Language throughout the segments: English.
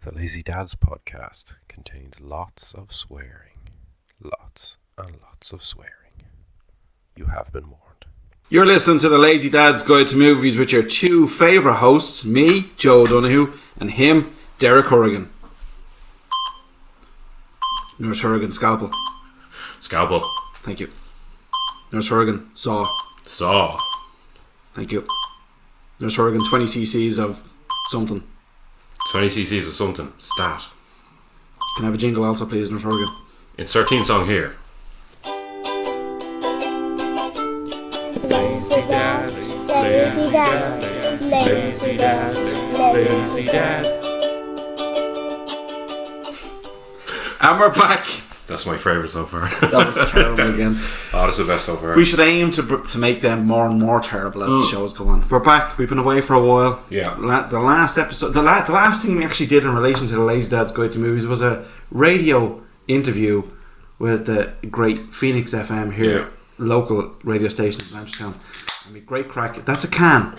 The Lazy Dads podcast contains lots of swearing. Lots and lots of swearing. You have been warned. You're listening to the Lazy Dad's Guide to Movies with your two favourite hosts, me, Joe O'Donoghue, and him, Derek Horrigan. Nurse Horrigan, scalpel. Scalpel. Thank you. Nurse Horrigan, saw. Saw. Thank you. Nurse Horrigan, 20 cc's of something. 20 cc's of something. Stat. Can I have a jingle also, please, Nurse Horrigan? Insert theme song here. Lazy Dad, Lazy Dad, Lazy Dad, Lazy Dad. And we're back. That's my favourite so far. That was terrible again. Oh, that's the best so far. We should aim to make them more and more terrible as the shows go on. We're back. We've been away for a while. Yeah. The last episode, the last thing we actually did in relation to the Lazy Dad's Guide to Movies was a radio interview with the great Phoenix FM here, local radio station in Manchester. I mean, great crack. That's a can.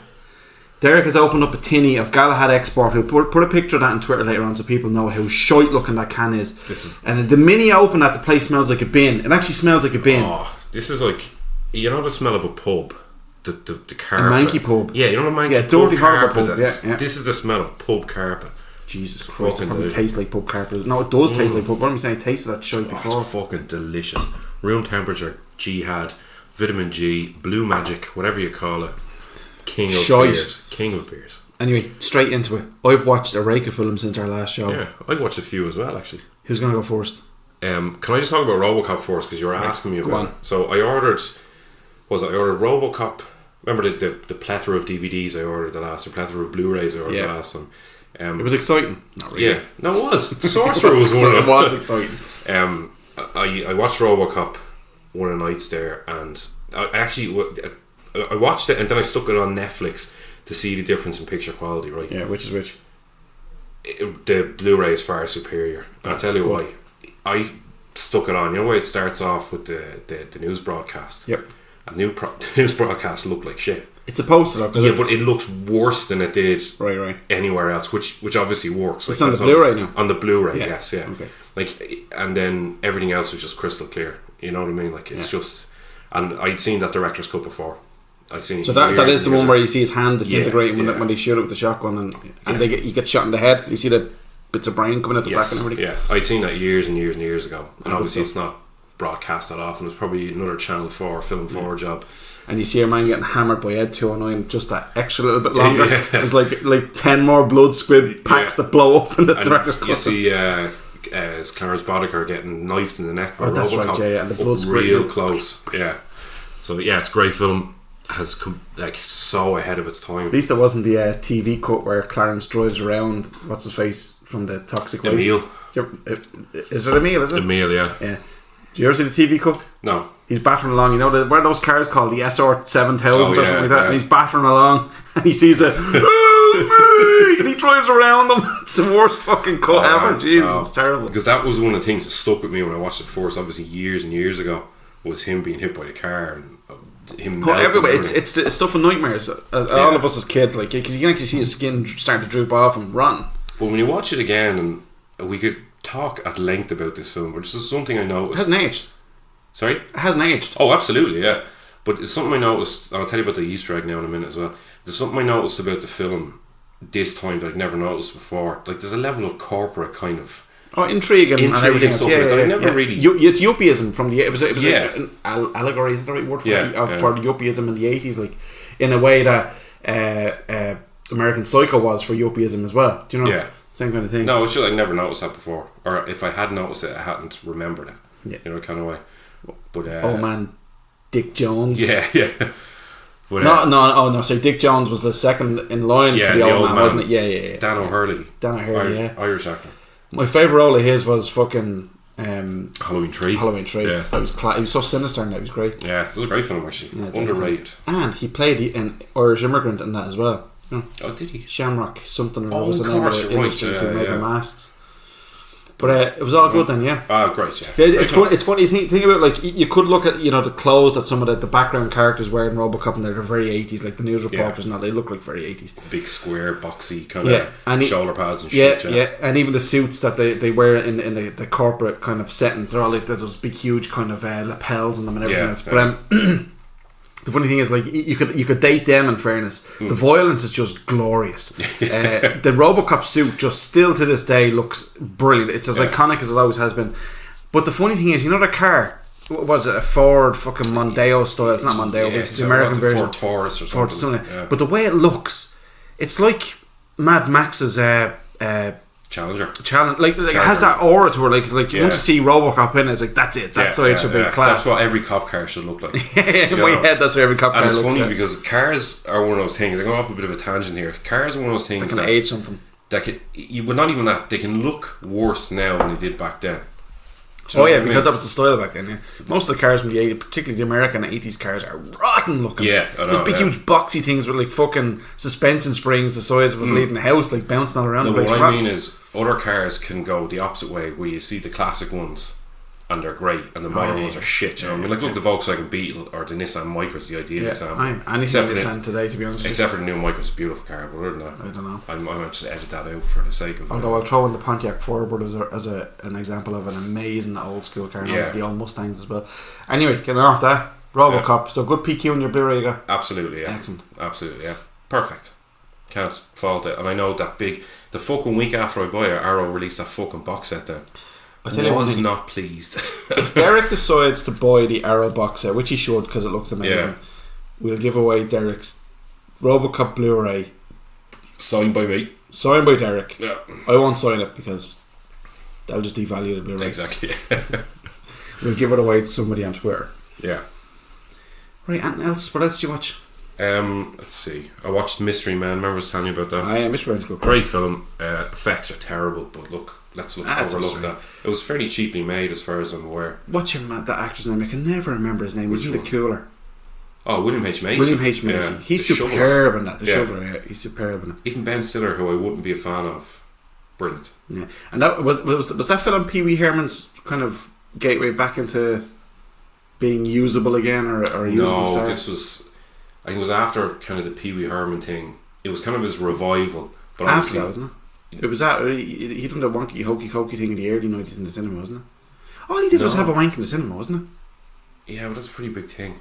Derek has opened up a tinny of Galahad Export. He'll put a picture of that on Twitter later on so people know how shite looking that can is. And the minute you open that, the place smells like a bin. It actually smells like a bin. Oh, this is like, you know the smell of a pub? The carpet. A manky pub. Yeah, you know the manky pub dirty carpet? Pub. Yeah. This is the smell of pub carpet. Jesus Christ, it probably tastes like pub carpet. No, it does taste like pub. What am I saying? It tastes that shite before. It's fucking delicious. Room temperature, Jihad, vitamin G, blue magic, whatever you call it. King of beers. Anyway, straight into it. I've watched a rake of films since our last show. Yeah, I've watched a few as well, actually. Who's going to go first? Can I just talk about Robocop first, because you were asking me about it. So I ordered Robocop. Remember the plethora of DVDs I ordered the plethora of Blu-rays I ordered the last time. It was exciting. Not really. Yeah, no, it was. Sorcerer was one of them. It was exciting. I watched Robocop one of the nights there, and I watched it and then I stuck it on Netflix to see the difference in picture quality, right? Yeah, which is which? The Blu-ray is far superior. And I'll tell you why. I stuck it on. You know why it starts off with the news broadcast? Yep. And the news broadcast looked like shit. It's supposed to look. Yeah, but it looks worse than it did right anywhere else, which obviously works. It's on the Blu-ray now? On the Blu-ray, yes, yeah. Okay. And then everything else was just crystal clear. You know what I mean? It's just... And I'd seen that director's cut before. I'd seen it. So that is the one where you see his hand disintegrating when they shoot it with the shotgun, and you get shot in the head. You see the bits of brain coming out the back and everything. Yeah, I'd seen that years and years and years ago, and obviously it's not broadcast that often. It's probably another Channel 4 Film 4 job. And you see a man getting hammered by Ed 209 just that extra little bit longer. There's like 10 more blood squid packs that blow up in the director's cut. You see as Clarence Boddicker getting knifed in the neck by that's Robocop, right, and the blood real close. Yeah. So yeah, it's a great film. Has come so ahead of its time. At least it wasn't the TV cut where Clarence drives around. What's his face from the Toxic Waste? Emil. Is it Emil? Is it Emil? Yeah. Yeah. Do you ever see the TV cut? No. He's battering along. You know what are those cars called? The SR 7000 or something like that. Yeah. And he's battering along, and he sees it. And he drives around them. It's the worst fucking cut ever. Jesus, it's terrible. Because that was one of the things that stuck with me when I watched it first. Obviously, years and years ago, was him being hit by the car and him everywhere. It's stuff of nightmares. All of us as kids, because you can actually see his skin starting to droop off and run. But when you watch it again, and we could talk at length about this film, which is something I noticed. It hasn't aged. Sorry? It hasn't aged. Oh, absolutely, yeah. But it's something I noticed, and I'll tell you about the Easter egg now in a minute as well. There's something I noticed about the film this time that I'd never noticed before. Like, there's a level of corporate kind of intrigue and everything stuff that I never really. It's yuppieism from the. It was an allegory. Is that the right word for yuppieism in the 80s? Like, in a way that American Psycho was for yuppieism as well. Do you know? Yeah. Same kind of thing. No, it's just I never noticed that before, or if I had noticed it, I hadn't remembered it. Yeah. You know, kind of way. But old man, Dick Jones. Yeah. But, so Dick Jones was the second in line to the old man, wasn't it? Yeah. Dan O'Hurley. Irish actor. My favourite role of his was fucking Halloween 3. Yeah. So he was so sinister and that was great. Yeah, it was a great film actually. Yeah, underrated. And he played an Irish immigrant in that as well. You know? Oh, did he? Shamrock something or was the name of the industries who made the masks. But it was all good then, yeah. Ah, great, yeah. It's funny. It's funny. Think about, like, you could look at, the clothes that some of the background characters wear in Robocop, and they're very 80s, like the news reporters and all. They look like very 80s. Big square, boxy kind of shoulder pads and yeah, shit. Yeah, and even the suits that they wear in the corporate kind of settings, they're all like those big, huge kind of lapels on them and everything else. But the funny thing is, like, you could date them. In fairness, the violence is just glorious. The Robocop suit just still to this day looks brilliant. It's as iconic as it always has been. But the funny thing is, the car, what was it, a Ford fucking Mondeo style? It's not Mondeo, but it's the American version. Ford Taurus or something. Yeah. But the way it looks, it's like Mad Max's Challenger. Like it has that aura to it. Like, it's like, once you see Robocop in it, it's like, that's it. That's the way it should be. Class. That's what every cop car should look like. In my head, that's what every cop car looks like. And it's funny because cars are one of those things. I'm going off a bit of a tangent here. Cars are one of those things that can age something. But not even that. They can look worse now than they did back then. Because that was the style back then. Yeah. Most of the cars from the 80s, particularly the American 80s cars, are rotten looking. Yeah, I know. Those big, huge, boxy things with like fucking suspension springs the size of a bleeding house, like bouncing all around. No, what I mean is, other cars can go the opposite way, where you see the classic ones and they're great, and the modern ones are shit. You know, I mean, like look, the Volkswagen Beetle or the Nissan Micra is the ideal example. Anything Nissan today, to be honest. Except for the new Micra, it's a beautiful car. But other than that, I don't know. I might just edit that out for the sake of. Although I'll throw in the Pontiac Firebird as an example of an amazing old school car. And the old Mustangs as well. Anyway, getting off that, Robocop. So good PQ in your Blu-ray you got. Absolutely, yeah. Excellent. Absolutely, yeah. Perfect. Can't fault it. And I know that the fucking week after I buy it, Arrow released that fucking box set then. I was not pleased. If Derek decides to buy the Arrow box set, which he should because it looks amazing, we'll give away Derek's Robocop Blu-ray. Signed by me. Signed by Derek. Yeah. I won't sign it because that'll just devalue the Blu-ray. Exactly. We'll give it away to somebody on Twitter. Yeah. Right, anything else? What else did you watch? Let's see. I watched Mystery Man. Remember I was telling you about that? Mystery Man's good. Great film. Effects are terrible, but let's overlook that. It was fairly cheaply made, as far as I'm aware. What's that actor's name? I can never remember his name. He's in The Cooler. Oh, William H. Macy. William H. Macy. He's superb in that. The Shoveler. He's superb in it. Even Ben Stiller, who I wouldn't be a fan of, brilliant. Yeah, and that was that film Pee Wee Herman's kind of gateway back into being usable again, or a usable star? This was. I think it was after kind of the Pee Wee Herman thing. It was kind of his revival. But after that, wasn't it? It was that he done the wonky hokey cokey thing in the early 90s in the cinema, wasn't it? All he did was have a wank in the cinema, wasn't it? Yeah, but that's a pretty big thing.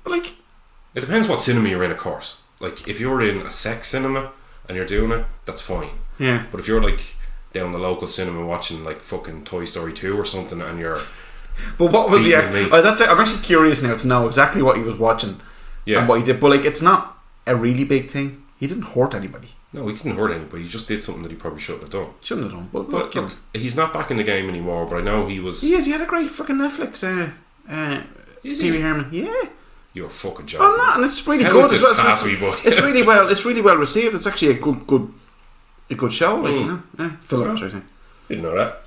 Like, it depends what cinema you're in, of course. Like, if you're in a sex cinema and you're doing it, that's fine. Yeah. But if you're like down the local cinema watching like fucking Toy Story 2 or something, and you're but what was he? That's it. I'm actually curious now to know exactly what he was watching. Yeah. And what he did, but like, it's not a really big thing. He didn't hurt anybody. No, he didn't hurt anybody. He just did something that he probably shouldn't have done. Shouldn't have done. But look, he's not back in the game anymore. But I know he was. He is. He had a great fucking Netflix. Is Pee Wee Herman. Yeah. You're fucking joking. I'm not, and it's really How good. It's really well. It's really well received. It's actually a good show. Like, you know, film. Didn't know that.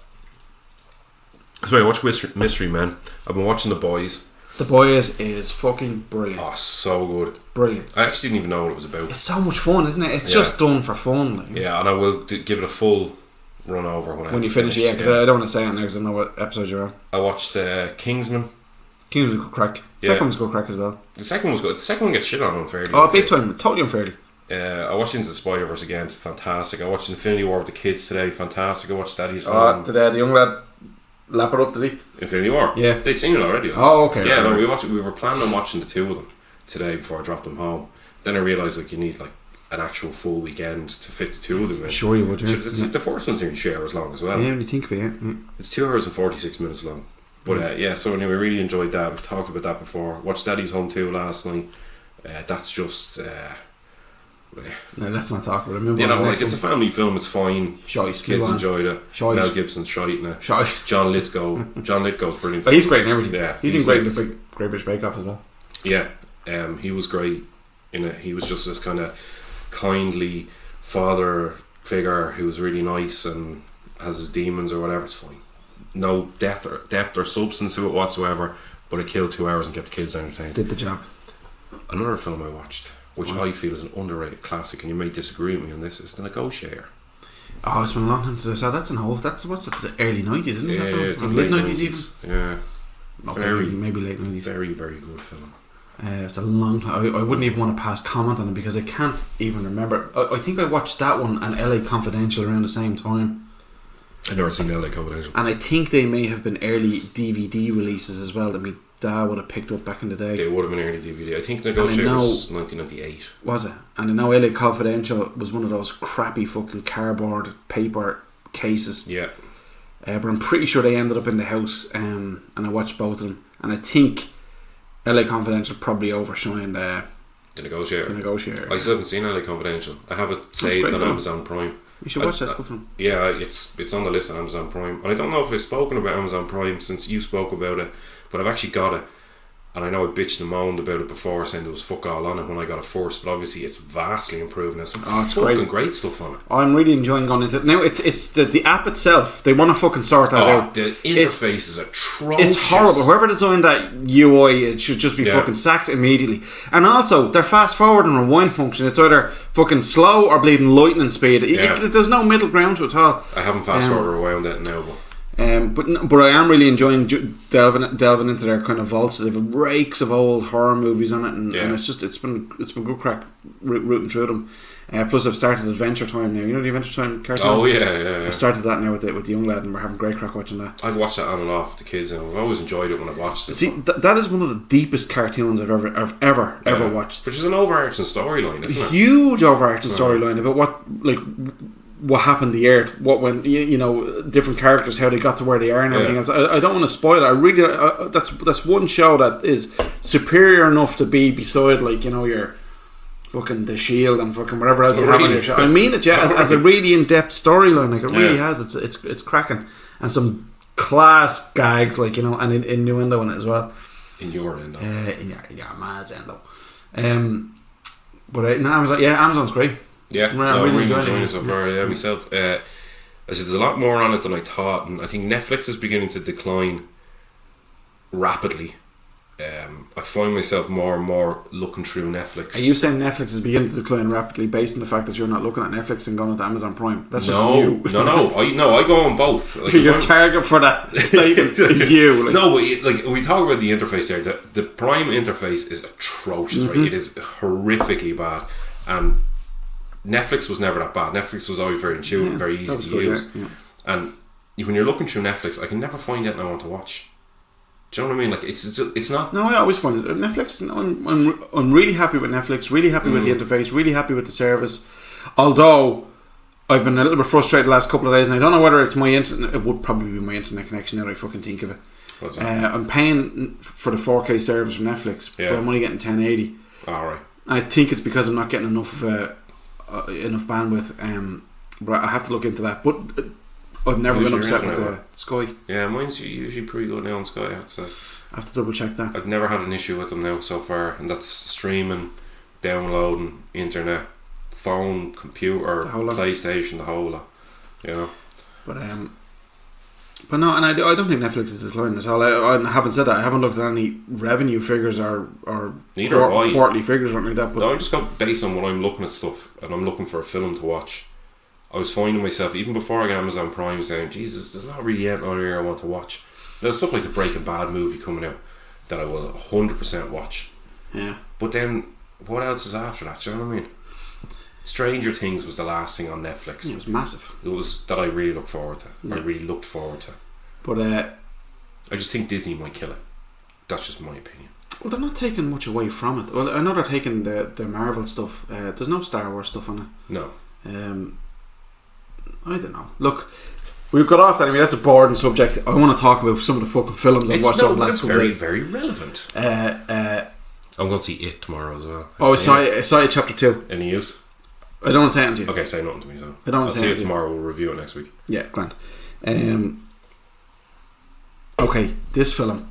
So I watched Mystery Man. I've been watching The Boys. The Boys is fucking brilliant. Oh, so good. Brilliant. I actually didn't even know what it was about. It's so much fun, isn't it? It's just done for fun. Like. Yeah, and I will give it a full run over when you finish it. Yeah, because I don't want to say it now because I know what episode you're on. I watched Kingsman. Kingsman was good crack. Second one's good crack as well. The second one's good. The second one gets shit on unfairly. Oh, big time. Totally unfairly. I watched Into the Spider-Verse again. Fantastic. I watched Infinity War with the kids today. Fantastic. I watched Daddy's Home. The young lad lap it up, did he? Infinity War. Yeah. They'd seen it already. Like. Oh, okay. Yeah, no, we were planning on watching the two of them today before I dropped them home. Then I realised like you need like an actual full weekend to fit the two of them in. Sure you would, yeah. The first one's nearly 3 hours long as well. Yeah, when you think of it, yeah. It's 2 hours and 46 minutes long. But so anyway, really enjoyed that. We've talked about that before. Watched Daddy's Home 2 last night. That's just... no, let's not talk about it. You know, like, it's a family film, it's fine. Shite. Kids enjoyed it. Shite. Mel Gibson's shite now. Shite. John Lithgow's brilliant. Oh, he's great in everything. Yeah, he's in great in the Great British Bake Off as well. Yeah, he was great in it. He was just this kind of kindly father figure who was really nice and has his demons or whatever. It's fine. No depth or substance to it whatsoever, but it killed 2 hours and kept the kids entertained. Did the job. Another film I watched, which I feel is an underrated classic, and you may disagree with me on this, is The Negotiator. Oh, it's been a long time since I saw. That's an old. That's the early 90s, isn't it? Yeah, it's Or in late late 90s even. 90s. Yeah. Okay, maybe late 90s. Very, very good film. It's a long time. I wouldn't even want to pass comment on it because I can't even remember. I think I watched that one and LA Confidential around the same time. I've never seen LA Confidential. And I think they may have been early DVD releases as well that my dad would have picked up back in the day. They would have been early DVD. I think Negotiate was 1998. Was it? And I know LA Confidential was one of those crappy fucking cardboard paper cases. Yeah. But I'm pretty sure they ended up in the house, and I watched both of them. And I think LA Confidential probably overshined The Negotiator. I still haven't seen LA Confidential. I have it saved on Amazon Prime. You should watch that film. Yeah, it's on the list on Amazon Prime. And I don't know if I've spoken about Amazon Prime since you spoke about it, but I've actually got it. And I know I bitched and moaned about it before, saying there was fuck all on it when I got it first, but obviously it's vastly improved now. Some fucking great stuff on it. I'm really enjoying going into it. Now, it's the app itself. They want to fucking sort that out. The interface is atrocious. It's horrible. Whoever designed that UI, it should just be fucking sacked immediately. And also, their fast forward and rewind function, it's either fucking slow or bleeding lightning speed. There's no middle ground to it at all. I haven't fast forward or rewound that now, but I am really enjoying delving into their kind of vaults. They have rakes of old horror movies on it, and it's been good crack rooting through them. Plus, I've started Adventure Time now. You know the Adventure Time cartoon? Oh yeah. I started that now with the young lad, and we're having great crack watching that. I've watched that on and off with the kids, and I've always enjoyed it when I've watched it. See, that is one of the deepest cartoons I've ever watched. Which is an overarching storyline, isn't it? Huge overarching storyline about what happened to the Earth, what went, different characters, how they got to where they are, and everything else. I don't want to spoil it. I really, that's one show that is superior enough to be beside, your fucking The Shield and fucking whatever else you have on your show. I mean it, as a really in-depth storyline. It really has. It's cracking, and some class gags, and innuendo in it as well. In your endo. In your man's endo. But Amazon's great. Yeah, I'm really enjoying it so far. Yeah, myself. I said there's a lot more on it than I thought, and I think Netflix is beginning to decline rapidly. I find myself more and more looking through Netflix. Are you saying Netflix is beginning to decline rapidly based on the fact that you're not looking at Netflix and going into Amazon Prime? That's just you. No. I go on both. Your target for that statement is you. No, but we talk about the interface there. The Prime interface is atrocious. Right? It is horrifically bad, and Netflix was never that bad. Netflix was always very intuitive, very easy to use. Yeah. And when you're looking through Netflix, I can never find anything I want to watch. Do you know what I mean? It's not. No, I always find it. Netflix. I'm really happy with Netflix. Really happy with the interface. Really happy with the service. Although I've been a little bit frustrated the last couple of days, and I don't know whether it's my internet. It would probably be my internet connection. Now that I fucking think of it. What's that? I'm paying for the 4K service from Netflix, but I'm only getting 1080. All right. And I think it's because I'm not getting enough bandwidth. But I have to look into that. But I've never been upset with Sky. Yeah, mine's usually pretty good now on Sky. I have to double check that. I've never had an issue with them now so far, and that's streaming, downloading, internet, phone, computer, PlayStation, the whole lot. But no, and I don't think Netflix is declining at all. I haven't said that. I haven't looked at any revenue figures or quarterly figures or anything like that. But no, I just got based on when I'm looking at stuff and I'm looking for a film to watch. I was finding myself, even before I got Amazon Prime, saying, Jesus, there's not really anything on here I want to watch. There's stuff like the Breaking Bad movie coming out that I will 100% watch. Yeah. But then, what else is after that? Do you know what I mean? Stranger Things was the last thing on Netflix. It was massive. It was that I really looked forward to. I really looked forward to. But I just think Disney might kill it. That's just my opinion. Well, they're not taking much away from it. Well, I know they're taking the Marvel stuff. There's no Star Wars stuff on it. No. I don't know. Look, we've got off that. I mean, that's a boring subject. I want to talk about some of the fucking films I've watched over the last couple of days. Very relevant. I'm going to see It tomorrow as well. I saw it chapter 2. Any use? I don't want to say it to you. Okay, say nothing to me. So I'll see it tomorrow. We'll review it next week. Yeah, grand. Okay, this film.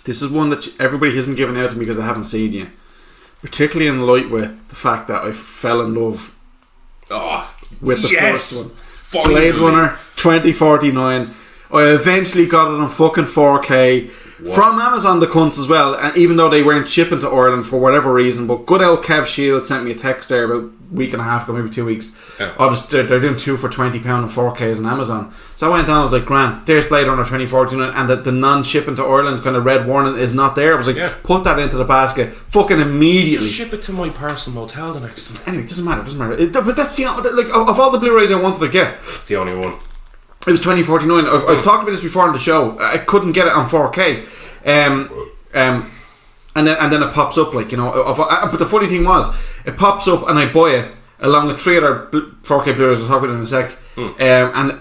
This is one that everybody hasn't given out to me because I haven't seen yet. Particularly in light with the fact that I fell in love with the first one. Blade Runner 2049. I eventually got it on fucking 4K From Amazon, the cunts as well, and even though they weren't shipping to Ireland for whatever reason, but good old Kev Shield sent me a text there about a week and a half ago, maybe 2 weeks. Yeah. They're doing 2 for £20 and 4Ks on Amazon. So I went down, I was like, Grant, there's Blade Runner 2014, and the non-shipping to Ireland kind of red warning is not there. I was like, put that into the basket fucking immediately. Just ship it to my personal motel the next time. Anyway, it doesn't matter. But that's, like, of all the Blu-rays I wanted to get, the only one. It was 2049. I've talked about this before on the show. I couldn't get it on 4K. And then it pops up, like, you know. But the funny thing was, it pops up and I buy it along with 3 other 4K Blu-rays. I'll talk about it in a sec. And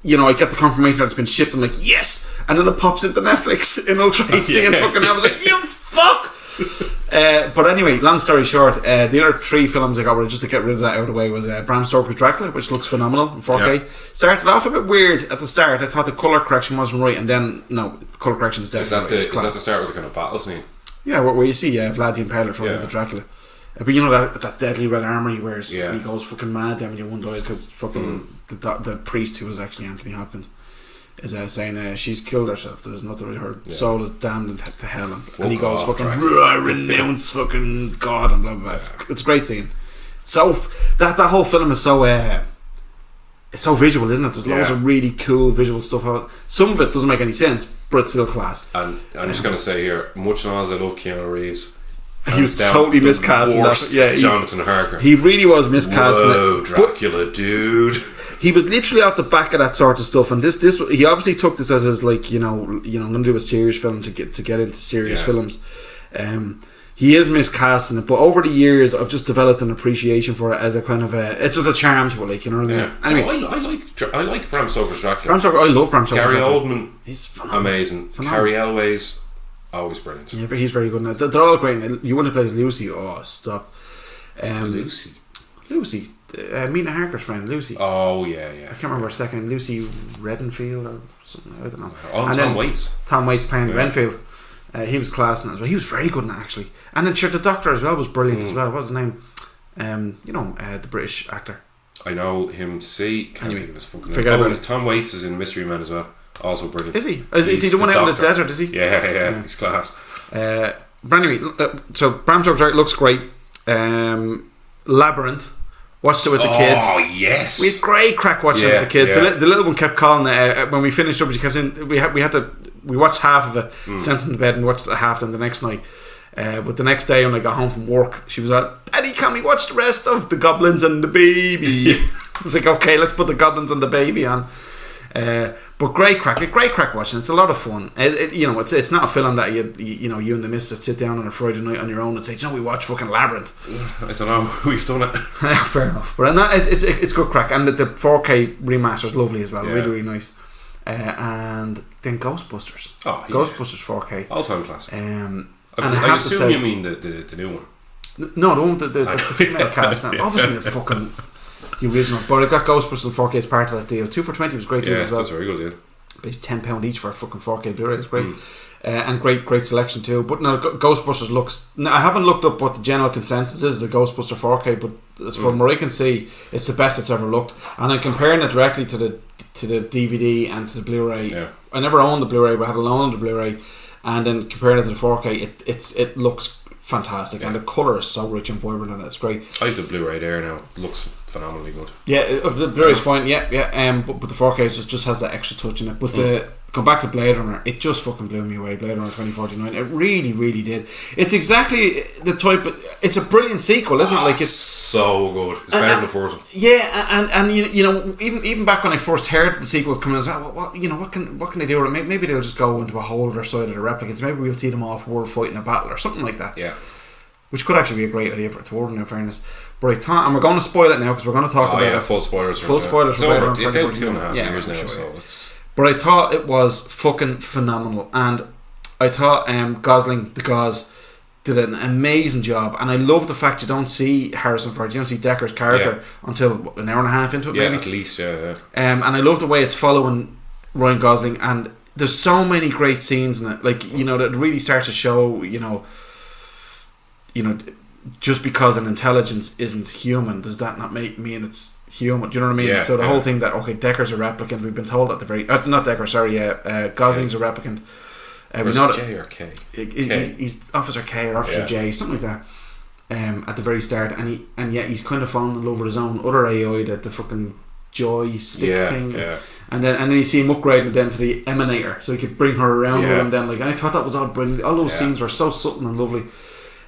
you know, I get the confirmation that it's been shipped. I'm like, yes. And then it pops into Netflix in Ultra HD, and fucking I was like, you fuck. But anyway, long story short, the other 3 films I got rid of, just to get rid of that out of the way, was Bram Stoker's Dracula, which looks phenomenal in 4K. Started off a bit weird at the start. I thought the colour correction wasn't right, and then no, colour correction is definitely is that the start with the kind of battle scene? Yeah, where you see Vlad the Impaler from the Dracula. But you know that deadly red armour he wears, and he goes fucking mad then when you wonder because fucking the priest, who was actually Anthony Hopkins, is saying she's killed herself. There's nothing. Her soul is damned to hell, and he goes fucking I renounce fucking God and blah blah blah. It's a great scene. So that whole film is so it's so visual, isn't it? There's loads of really cool visual stuff out. Some of it doesn't make any sense, but it's still class. And I'm just gonna say here, much as I love Keanu Reeves, he was totally miscast in that. Yeah, Jonathan Harker. He really was miscast. Whoa, Dracula, dude. He was literally off the back of that sort of stuff, and this he obviously took this as his, like, you know, I'm going to do a serious film to get into serious films. He is miscast in it, but over the years I've just developed an appreciation for it as a kind of it's just a charm to it, like, you know what I mean? Anyway, I like Bram Stoker's Dracula. I love Bram Stoker. Gary Oldman, he's phenomenal. amazing. Carrie Elway's always brilliant. Yeah, he's very good now. They're all great. You want to play as Lucy? Oh, stop. Lucy, Mina Harker's friend, Lucy. Oh yeah. I can't remember her second. Lucy Reddenfield or something. I don't know. Oh, and Tom Waits. Tom Waits playing Renfield. He was class in that as well. He was very good in that, actually. And then sure, the Doctor as well was brilliant as well. What was his name? The British actor. I know him to see. Can't think of his fucking name. Oh, Tom Waits is in Mystery Men as well. Also brilliant. Is he? Is he the one out in the desert? Is he? Yeah. He's class. But anyway, so Bram Stoker looks great. Labyrinth. Watched it with the kids. Oh yes, we had great crack watching it with the kids. The little one kept calling when we finished up. She kept saying we watched half of it, sent them to bed, and watched half of them the next night. But the next day when I got home from work, she was like, "Daddy, can we watch the rest of the Goblins and the Baby?" I was like, "Okay, let's put the Goblins and the Baby on." But great crack watching. It's a lot of fun. It's not a film that you and the missus sit down on a Friday night on your own and say, we watch fucking Labyrinth. I don't know, we've done it. Fair enough, but it's good crack, and the 4K remaster is lovely as well. Really nice. And then Ghostbusters. Ghostbusters 4K, all time classic. I assume you mean the new one. No, the one the female cast. Now, obviously the fucking the original, but I got Ghostbusters 4K as part of that deal. 2 for $20 was great deal as well. That's very good. It's £10 each for a fucking 4K Blu-ray. It's great. And great selection too. But no, Ghostbusters looks. Now, I haven't looked up what the general consensus is, the Ghostbuster 4K, but as from what I can see, it's the best it's ever looked. And I'm comparing it directly to the DVD and to the Blu-ray. Yeah. I never owned the Blu-ray, but I had a loan of the Blu-ray, and then comparing it to the 4K, it looks fantastic, and the colour is so rich and vibrant, and it's great. I have the Blu-ray there now. It looks phenomenally good. Yeah, the Blu-ray's fine. But the 4K just has that extra touch in it. But come back to Blade Runner, it just fucking blew me away. Blade Runner 2049, it really did. It's exactly the type of, it's a brilliant sequel, isn't it? Like, it's so good. It's better than the first one. Yeah, and even back when I first heard the sequel coming, I was like, what can they do with it? Maybe they'll just go into a whole other side of the replicants. Maybe we'll see them off world fighting a battle or something like that. Yeah, which could actually be a great idea for its world, in fairness. But I thought, and we're going to spoil it now because we're going to talk about it. Full spoilers. Full spoilers. It's over. It's out 2.5 years now, so it's. But I thought it was fucking phenomenal, and I thought Gosling, the Goz, did an amazing job, and I love the fact you don't see Harrison Ford, you don't see Decker's character until an hour and a half into it, maybe. At least, yeah. And I love the way it's following Ryan Gosling, and there's so many great scenes in it, like, that really starts to show, just because an intelligence isn't human, does that not mean it's human? Do you know what I mean? Yeah, so the whole thing that Decker's a replicant, we've been told at the very not Decker, sorry, Gosling's a replicant, We Was know it that J or K? he's Officer K or Officer J, something like that. At the very start, and yet he's kind of fallen in love with his own other AI, the fucking joystick thing. Yeah. And then you see him upgraded then to the Emanator, so he could bring her around with him. Then and I thought that was all brilliant. All those scenes were so subtle and lovely.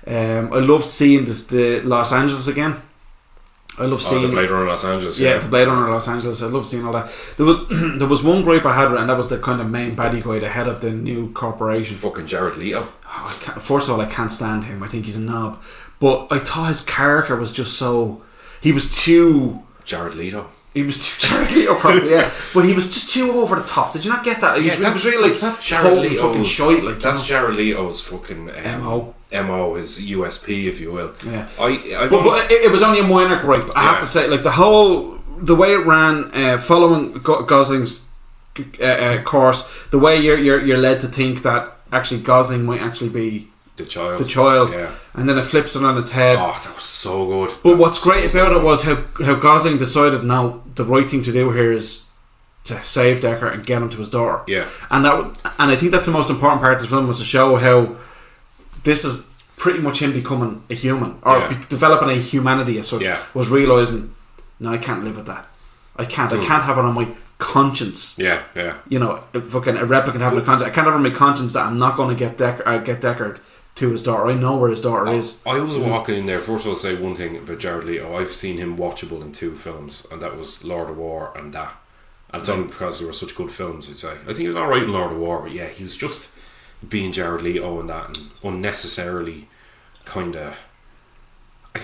I loved seeing the Los Angeles again. I love seeing the Blade Runner Los Angeles. Yeah, the Blade Runner Los Angeles. I love seeing all that. There was one gripe I had, and that was the kind of main baddie guy, the head of the new corporation. Fucking Jared Leto. First of all, I can't stand him. I think he's a knob. But I thought his character was just so. He was too. Jared Leto. He was too Jared Leto, probably, yeah. But he was just too over the top. Did you not get that? That's really like that's Jared Leto's fucking shite. Like, that's Jared Leto's fucking MO, his USP, if you will. Yeah. But it was only a minor gripe. I have to say, like the way it ran, following Gosling's course, the way you're led to think that actually Gosling might actually be the child, and then it flips it on its head. Oh, that was so good. But what's great about it was how Gosling decided now the right thing to do here is to save Deckard and get him to his daughter. Yeah, and I think that's the most important part of the film, was to show how this is pretty much him becoming a human, or developing a humanity as such. Was realising, no, I can't live with that. I can't have it on my conscience. You know, fucking a replicant having a conscience. I can't have on my conscience that I'm not going to get Deckard to his daughter. I know where his daughter is. I was walking in there. First, I'll say one thing about Jared Leto. I've seen him watchable in 2 films, and that was Lord of War and that. And it's only because they were such good films, I'd say. I think he was alright in Lord of War, but yeah, he was just being Jared Leto and that, and unnecessarily kind of.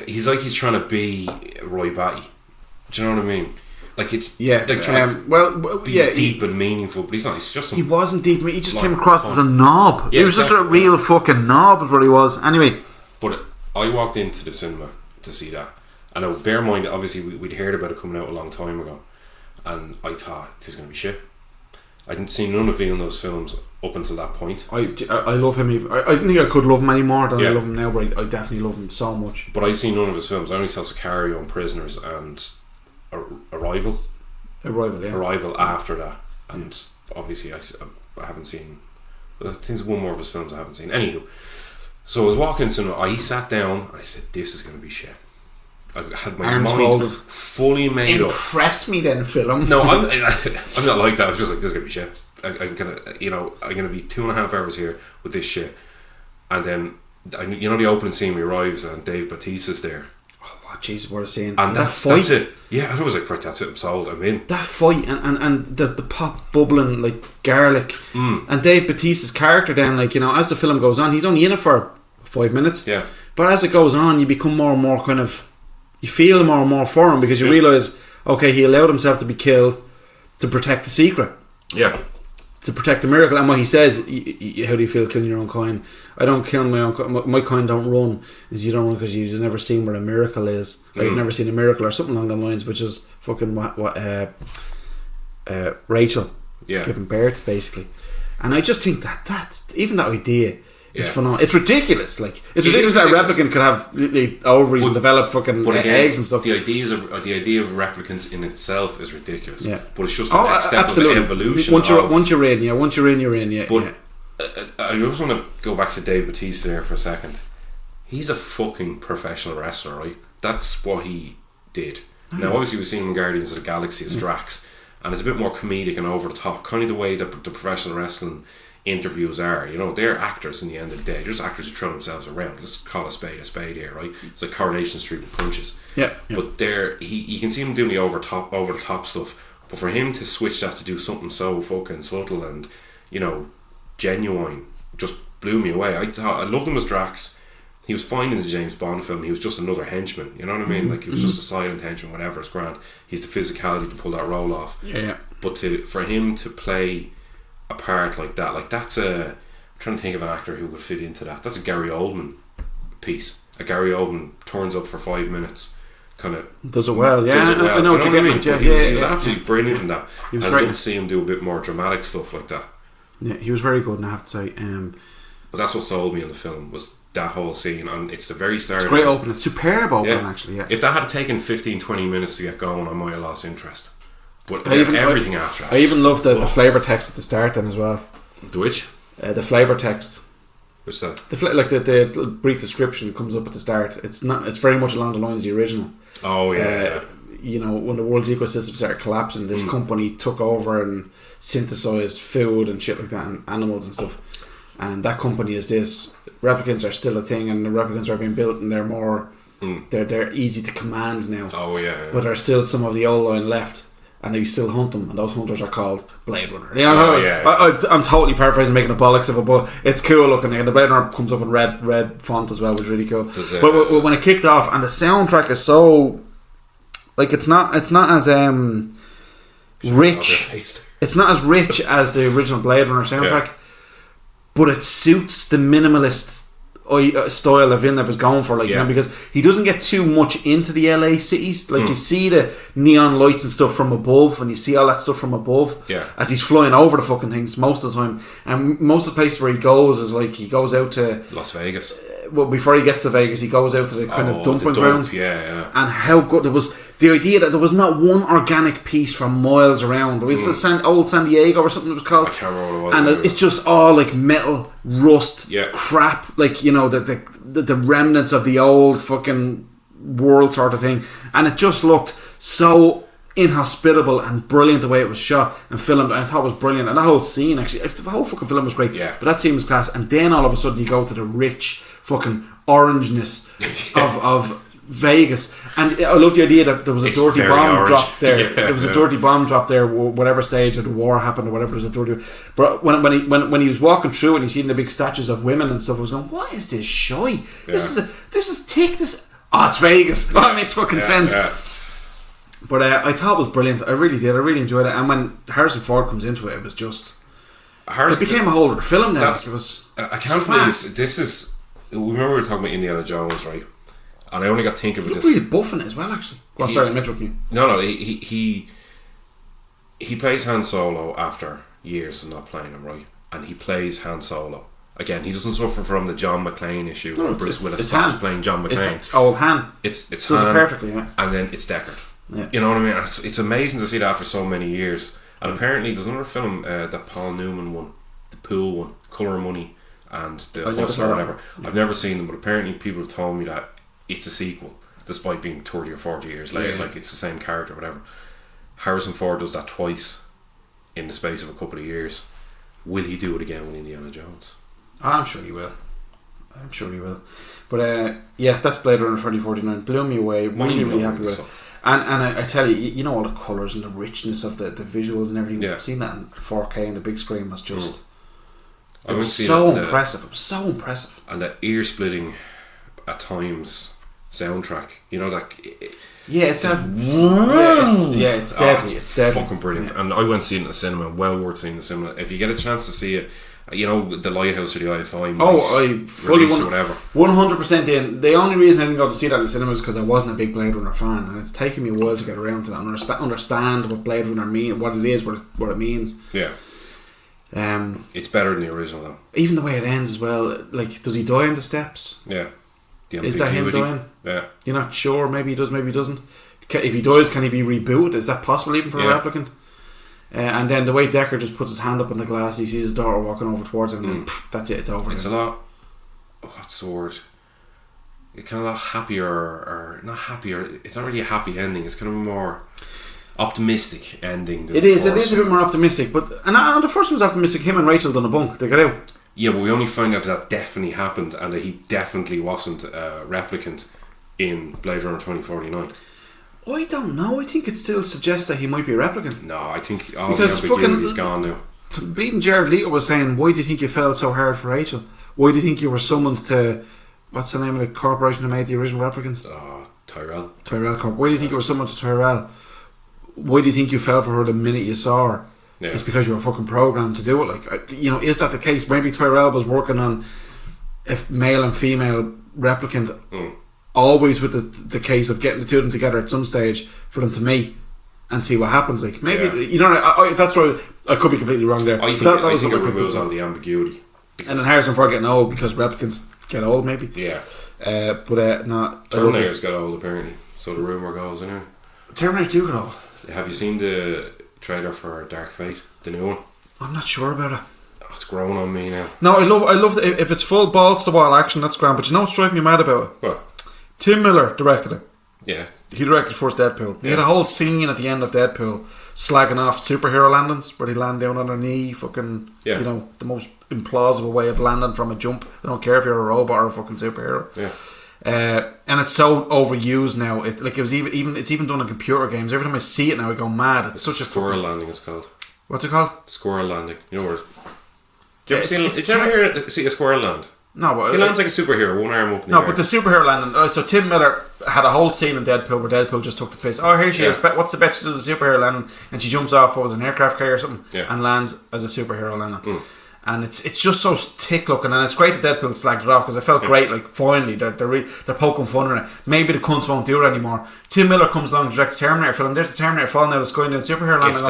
He's like he's trying to be Roy Batty. Do you know what I mean? Like it's like trying to be deep and meaningful, but he's not. He's just he wasn't deep. He just came across as a knob. He was just a real fucking knob, is what he was. Anyway, but I walked into the cinema to see that, and now bear in mind, obviously we'd heard about it coming out a long time ago, and I thought this is going to be shit. I didn't see none of Villeneuve's films up until that point. I love him. I didn't think I could love him any more than I love him now, but I definitely love him so much. But I'd seen none of his films. I only saw Sicario and Prisoners and Arrival after that, and obviously I haven't seen. I think there's one more of his films I haven't seen. Anywho, so I was walking in cinema. I sat down and I said, "This is going to be shit." I had my mind fully made up. Impress me then, film. No, I'm not like that. I was just like, "This is going to be shit." I'm gonna be 2.5 hours here with this shit, and then the opening scene we arrives and Dave Bautista's there. Oh Jesus, what a scene! And that's it. Yeah, I was like, right, that's it. I'm sold. I'm in. That fight and the pop bubbling like garlic, and Dave Bautista's character then, like, you know, as the film goes on, he's only in it for 5 minutes. Yeah. But as it goes on, you become more and more kind of, you feel more and more for him, because you realise, okay, he allowed himself to be killed to protect the secret. Yeah. To protect the miracle. And what he says, how do you feel killing your own kind? I don't kill my own kind. My kind don't run. Is you don't run because you've never seen where a miracle is, or you've never seen a miracle, or something along those lines, which is fucking what Rachel giving birth, basically. And I just think that's even that idea is phenomenal. It's ridiculous. Like, it's ridiculous that a replicant could have ovaries and develop fucking eggs and stuff. The idea of replicants in itself is ridiculous. Yeah. But it's just the next step of the evolution. Once you're in, you're in. Yeah. But I just want to go back to Dave Bautista there for a second. He's a fucking professional wrestler, right? That's what he did. Now, obviously, we've seen him in Guardians of the Galaxy as Drax, and it's a bit more comedic and over the top, kind of the way that the professional wrestling interviews are. You know, they're actors in the end of the day. They're just actors who throw themselves around. Just call a spade here, right? It's like Coronation Street with punches. Yeah. But you can see him doing the over the top stuff. But for him to switch that to do something so fucking subtle and, you know, genuine, just blew me away. I loved him as Drax. He was fine in the James Bond film. He was just another henchman. You know what I mean? Like, he was just a silent henchman, whatever. It's grand. He's the physicality to pull that role off. Yeah. But for him to play a part like that, I'm trying to think of an actor who would fit into that. That's a Gary Oldman piece. A Gary Oldman turns up for 5 minutes, kind of does it well. Yeah, I know what you mean. He was absolutely brilliant in that. I'd love to see him do a bit more dramatic stuff like that. Yeah, he was very good, and I have to say. But that's what sold me on the film, was that whole scene, and it's the very start. It's a great opening. It's superb opening, actually. Yeah. If that had taken 15-20 minutes to get going, I might have lost interest. But everything after that. I even loved the flavour text at the start then as well. The which? the flavour text. What's that? The brief description comes up at the start. It's not. It's very much along the lines of the original. Oh yeah. When the world's ecosystem started collapsing, this company took over and synthesized food and shit like that, and animals and stuff. And that company is this. Replicants are still a thing, and the replicants are being built, and they're more. They're easy to command now. Oh yeah. But there's still some of the old line left, and they still hunt them, and those hunters are called Blade Runner. I'm totally paraphrasing, making a bollocks of it, but it's cool looking. And the Blade Runner comes up in red font as well, which is really cool. But when it kicked off, and the soundtrack is so it's not as rich. It's not as rich as the original Blade Runner soundtrack, but it suits the minimalist style that Villeneuve was going for, because he doesn't get too much into the LA cities. You see the neon lights and stuff from above, and you see all that stuff from above as he's flying over the fucking things most of the time. And most of the places where he goes is he goes out to Las Vegas. Well, before he gets to Vegas, he goes out to the kind of dumping grounds. And how good it was. The idea that there was not one organic piece for miles around. It was old San Diego or something it was called. I can't remember what it was. And it's just all metal, rust, crap. The remnants of the old fucking world sort of thing. And it just looked so inhospitable and brilliant the way it was shot and filmed. And I thought it was brilliant. And that whole scene, actually, the whole fucking film was great. But that scene was class. And then all of a sudden you go to the rich fucking orangeness of Vegas, and I love the idea that there was a dirty bomb dropped there. There was a dirty bomb dropped there, whatever stage of the war happened or whatever. There was a dirty. But when he was walking through and he seen the big statues of women and stuff, I was going, "What is this shoy? This is thick. It's Vegas. That makes fucking sense." But I thought it was brilliant. I really did. I really enjoyed it. And when Harrison Ford comes into it, it was just. It became a whole other film now. It was. I can't believe this is. Remember we were talking about Indiana Jones, right? And I only got thinking about this. He's really buffing it as well, actually. Sorry, I'm interrupting you. No, he plays Han Solo after years of not playing him, right? And he plays Han Solo again. He doesn't suffer from the John McClane issue where Bruce Willis stops playing John McClane. It's old Han. It's does Han, it perfectly, and then it's Deckard. Yeah. You know what I mean? It's amazing to see that after so many years. And apparently, there's another film that Paul Newman won, the Pool one, Colour of Money, and the Hustle or whatever. Yeah. I've never seen them, but apparently people have told me that it's a sequel, despite being 30 or 40 years later. It's the same character, whatever. Harrison Ford does that twice in the space of a couple of years. Will he do it again with Indiana Jones? I'm sure he will. But that's Blade Runner 2049. Blew me away. Really happy with it. And I tell you, all the colours and the richness of the visuals and everything. I've seen that in 4K and the big screen was just. It was so impressive. It was so impressive. And the ear splitting at times soundtrack, it's deadly. It's deadly. Fucking brilliant. And I went to see it in the cinema. Well worth seeing in the cinema. If you get a chance to see it, the Lighthouse or the IFI. I fully 100% in. The only reason I didn't go to see that in the cinema is because I wasn't a big Blade Runner fan, and it's taken me a while to get around to that and understand what Blade Runner means, what it is, what it means. Yeah. It's better than the original though. Even the way it ends as well. Does he die on the steps? Yeah. Is that him dying? Yeah. You're not sure. Maybe he does. Maybe he doesn't. If he dies, can he be rebooted? Is that possible even for a replicant? And then the way Deckard just puts his hand up on the glass, he sees his daughter walking over towards him, and that's it. It's over. It's a lot. What's the word? It's kind of a lot happier, or not happier. It's not really a happy ending. It's kind of a more optimistic ending. It is a bit more optimistic, but and the first one was optimistic. Him and Rachel done a bunk. They got out. Yeah, but we only found out that definitely happened, and that he definitely wasn't a replicant in Blade Runner 2049. I don't know. I think it still suggests that he might be a replicant. No, I think all the ambiguity's gone now. Bleeding Jared Leto was saying, "Why do you think you fell so hard for Rachel? Why do you think you were summoned to what's the name of the corporation that made the original replicants? Tyrell Corp. Why do you think you were summoned to Tyrell? Why do you think you fell for her the minute you saw her? Yeah. It's because you were fucking programmed to do it. Is that the case? Maybe Tyrell was working on if male and female replicant." Always with the case of getting the two of them together at some stage for them to meet and see what happens. Maybe that's why I could be completely wrong there. I think it removes all the ambiguity. And then Harrison Ford getting old because replicants get old, maybe. Yeah. Terminator's got old apparently. So the rumour goes anyway. Terminator do get old. Have you seen the trailer for Dark Fate, the new one? I'm not sure about it. Oh, it's growing on me now. No, I love if it's full balls to the wall action, that's grand. But you know what's driving me mad about it? What? Tim Miller directed it. Yeah. He directed first Deadpool. He had a whole scene at the end of Deadpool slagging off superhero landings where they land down on their knee, fucking, you know, the most implausible way of landing from a jump. I don't care if you're a robot or a fucking superhero. Yeah. And it's so overused now. It's even done in computer games. Every time I see it now, I go mad. It's such a squirrel landing. It's called. What's it called? Squirrel landing. You know where? Did you ever see a squirrel land? No, but he lands like a superhero, one arm up in the no, air. but the superhero landing. So Tim Miller had a whole scene in Deadpool where Deadpool just took the piss. Oh, here she is. What's the bet she does a superhero landing? And she jumps off what was an aircraft carrier or something, and lands as a superhero landing. And it's just so thick looking, and it's great that Deadpool slagged it off because it felt great. Like finally, they're poking fun in it. Maybe the cunts won't do it anymore. Tim Miller comes along and directs the Terminator film. There's the Terminator falling out of the sky and doing superhero landing.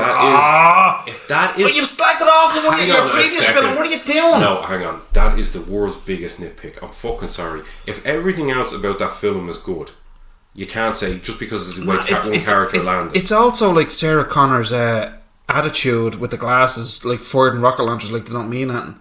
If that is, but you've slagged it off in your previous film. What are you doing? No, hang on. That is the world's biggest nitpick. I'm fucking sorry. If everything else about that film is good, you can't say just because it's the way one character landed. It's also like Sarah Connor's attitude with the glasses, like fired in rocket launchers, like they don't mean anything.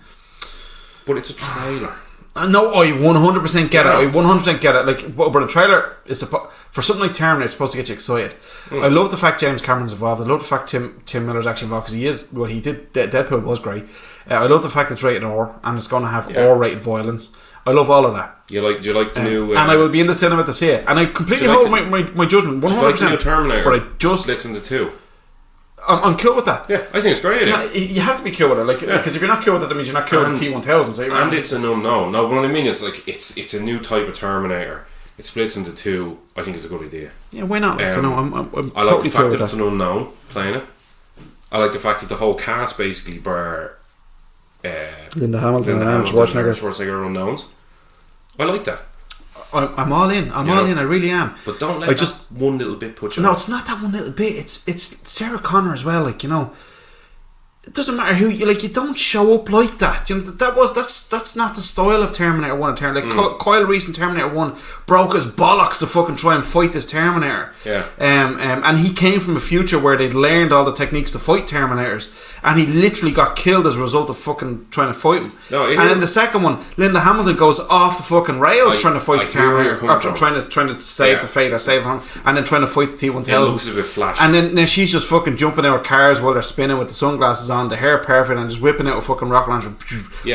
But it's a trailer. No, I 100% get it. I 100% get it. Like, but a trailer is for something like Terminator, it's supposed to get you excited. I love the fact James Cameron's involved. I love the fact Tim Miller's actually involved because he is. Well, he did. Deadpool was great. I love the fact it's rated R and it's going to have R-rated violence. I love all of that. Do you like the new? And I will be in the cinema to see it. And I completely hold my judgment 100%. Do you like the new Terminator? But I just splits into two. I'm cool with that. Yeah, I think it's great. Yeah. You have to be cool with it, like because if you're not cool with it, that means you're not cool with the T1000. So and it's an unknown. No, what I mean is like it's a new type of Terminator. It splits into two. I think it's a good idea. Yeah, why not? I'm I like the fact that it's an unknown playing it. I like the fact that the whole cast basically bar Linda Hamilton and Schwarzenegger are unknowns. I like that. I'm all in. I'm all in. I really am. But don't let just one little bit put you. No, it's not that one little bit. It's Sarah Connor as well. Like, you know, it doesn't matter who you like. You don't show up like that. You know, that's not the style of Terminator 1 and Terminator. Like Kyle Reese in Terminator 1 broke his bollocks to fucking try and fight this Terminator. Yeah. And he came from a future where they'd learned all the techniques to fight Terminators, and he literally got killed as a result of fucking trying to fight him. No, and in the second one, Linda Hamilton goes off the fucking rails trying to fight the Terminator, or trying to save the fate or save him, and then trying to fight the T-1000. It looks a bit flashy. And then she's just fucking jumping out of cars while they're spinning with the sunglasses on, the hair perfect, and just whipping out a fucking rocket launcher,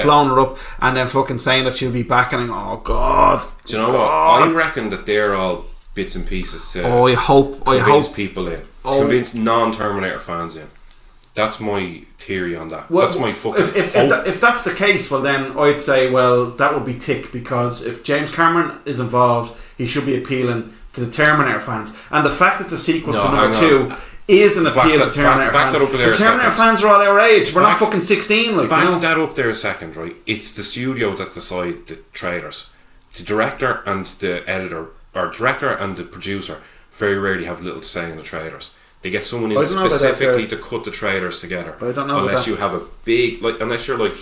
blowing her up, and then fucking saying that she'll be back, and I'm going, oh god. Do you know what? I reckon that they're all bits and pieces to convince people in. Convince non-Terminator fans in. That's my theory on that. That's my fucking if that's the case, well then I'd say, well, that would be tick, because if James Cameron is involved, he should be appealing to the Terminator fans. And the fact it's a sequel to number 2 is an appeal to Terminator fans. The Terminator fans are all our age. We're not fucking 16. Like, back that up there a second, right? It's the studio that decide the trailers. The director and the editor, or director and the producer, very rarely have little say in the trailers. They get someone in specifically to cut the trailers together. I don't know unless you have a big, like, unless you're like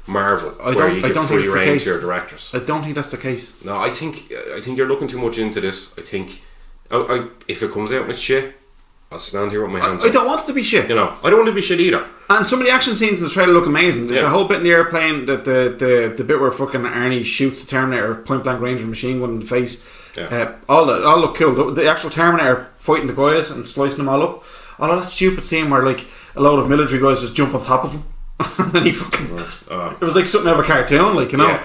Marvel, where you give free rein to your directors. I don't think that's the case. No, I think you're looking too much into this. I think if it comes out and it's shit, I'll stand here with my hands up. I don't want it to be shit. You know, I don't want it to be shit either. And some of the action scenes in the trailer look amazing. The whole bit in the airplane, the bit where fucking Arnie shoots the Terminator point blank range with a machine gun in the face. All look cool. The actual Terminator fighting the guys and slicing them all up. All of that stupid scene where like a load of military guys just jump on top of him and then he fucking it was like something out of a cartoon, like, you know.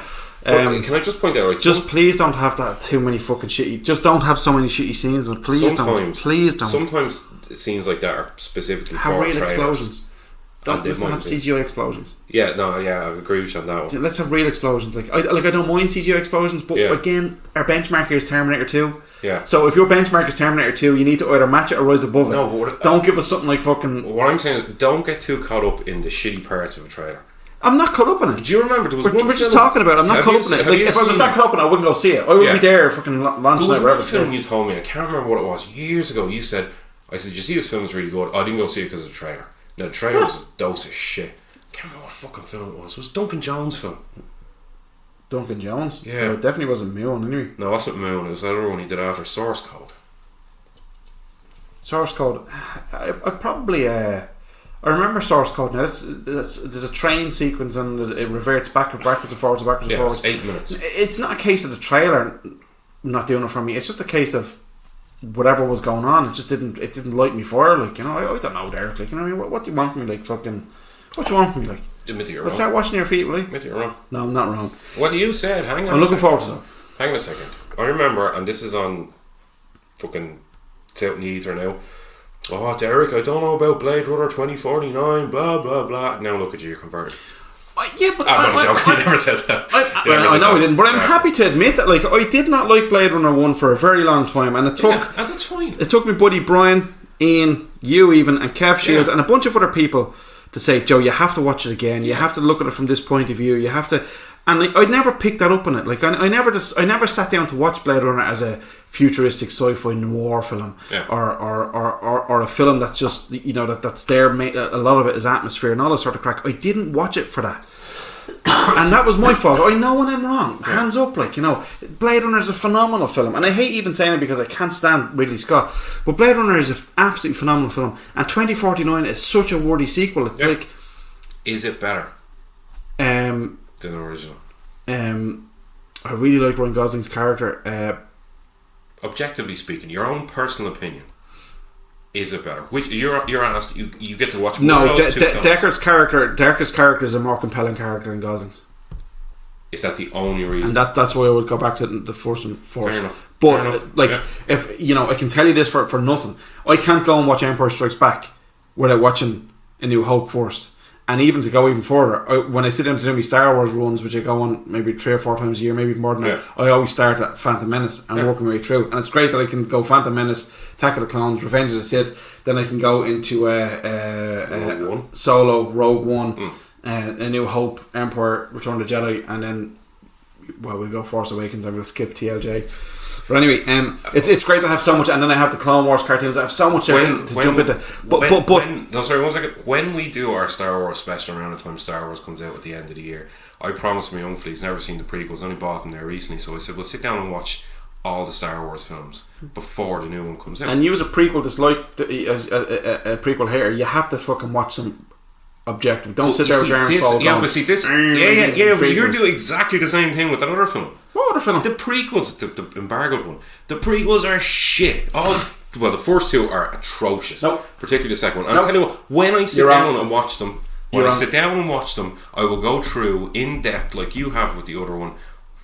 Can I just point out, right? Just please don't have that too many fucking shitty. Just don't have so many shitty scenes. And please don't. Sometimes scenes like that are specifically have for real trailers. Explosions. Let's not have CGI explosions. Yeah, I agree with you on that one. Let's have real explosions. I don't mind CGI explosions, but again, our benchmark here is Terminator 2. Yeah. So if your benchmark is Terminator 2, you need to either match it or rise above it. No, but don't give us something like fucking. What I'm saying is, don't get too caught up in the shitty parts of a trailer. I'm not caught up in it. Do you remember there was we're just talking about it. I'm not caught up in it. Like, if I was that caught up in it, I wouldn't go see it. I would be there fucking launching it. There was one film you told me, and I can't remember what it was, years ago. You said, you see this film is really good. I didn't go see it because of the trailer. Now the trailer was a dose of shit. I can't remember what fucking film it was. It was Duncan Jones' film. Duncan Jones? Yeah. Well, it definitely wasn't Moon anyway. No, it wasn't Moon. It was the other one he did after Source Code. Source Code. I probably I remember source code now. There's a train sequence and it reverts backwards and forwards and backwards and forwards. It's 8 minutes. It's not a case of the trailer not doing it for me. It's just a case of whatever was going on. It just didn't light me for it. Like, you know, I don't know, Derek. Like, you know, what I mean? What do you want from me? Like, fucking, what do you want from me? Like, Admit you're well, wrong. start washing your feet, will you? Admit you're wrong. No, I'm not wrong. What you said, hang on. I'm looking forward to that. Hang on a second. I remember, and this is on fucking it's out in the ether now. Oh, Derek, I don't know about Blade Runner 2049, blah blah blah. Now look at you, you're converted. Yeah, but I'm not joking. You never said that. I know I didn't, but I'm happy to admit that. Like, I did not like Blade Runner 1 for a very long time, and it took and that's fine. It took me buddy Brian, Ian, you even, and Kev Shields, and a bunch of other people to say, Joe, you have to watch it again. You have to look at it from this point of view. You have to, and like, I never picked that up on it. Like, I never sat down to watch Blade Runner as a futuristic sci-fi noir film, or a film that's just, you know, that's there. A lot of it is atmosphere and all that sort of crack. I didn't watch it for that. And that was my fault. I know when I'm wrong. Hands up, like, you know. Blade Runner is a phenomenal film, and I hate even saying it because I can't stand Ridley Scott. But Blade Runner is an absolutely phenomenal film, and 2049 is such a worthy sequel. It's like, is it better than the original? I really like Ryan Gosling's character. Objectively speaking, your own personal opinion. Is it better? Which you're asked? You get to watch. No, one of those two films. Deckard's character is a more compelling character than Gosling's. Is that the only reason? And that's why I would go back to the first and Fair enough. But Fair enough. like, if you know, I can tell you this for nothing. I can't go and watch Empire Strikes Back without watching A New Hope first. And even to go even further, when I sit down to do my Star Wars runs, which I go on maybe 3 or 4 times a year, maybe even more than that, I always start at Phantom Menace and work my way through. And it's great that I can go Phantom Menace, Attack of the Clones, Revenge of the Sith, then I can go into Solo, Rogue One, A New Hope, Empire, Return of the Jedi, and then, well, we'll go Force Awakens and we'll skip TLJ. But anyway, it's great to have so much, and then I have the Clone Wars cartoons. I have so much to jump into. Sorry, 1 second. When we do our Star Wars special around the time Star Wars comes out at the end of the year, I promised my young flea's never seen the prequels. Only bought them there recently, so I said we'll sit down and watch all the Star Wars films before the new one comes out. And you as a prequel, as a prequel here, you have to fucking watch some objective. Don't sit there with your arms folded. Yeah, but see this. But you're doing exactly the same thing with that other film. What other film? The prequels, the embargoed one. The prequels are shit. Well, the first two are atrocious. Nope. Particularly the second one. And I'll tell you what, when I sit down and watch them, I will go through in depth, like you have with the other one,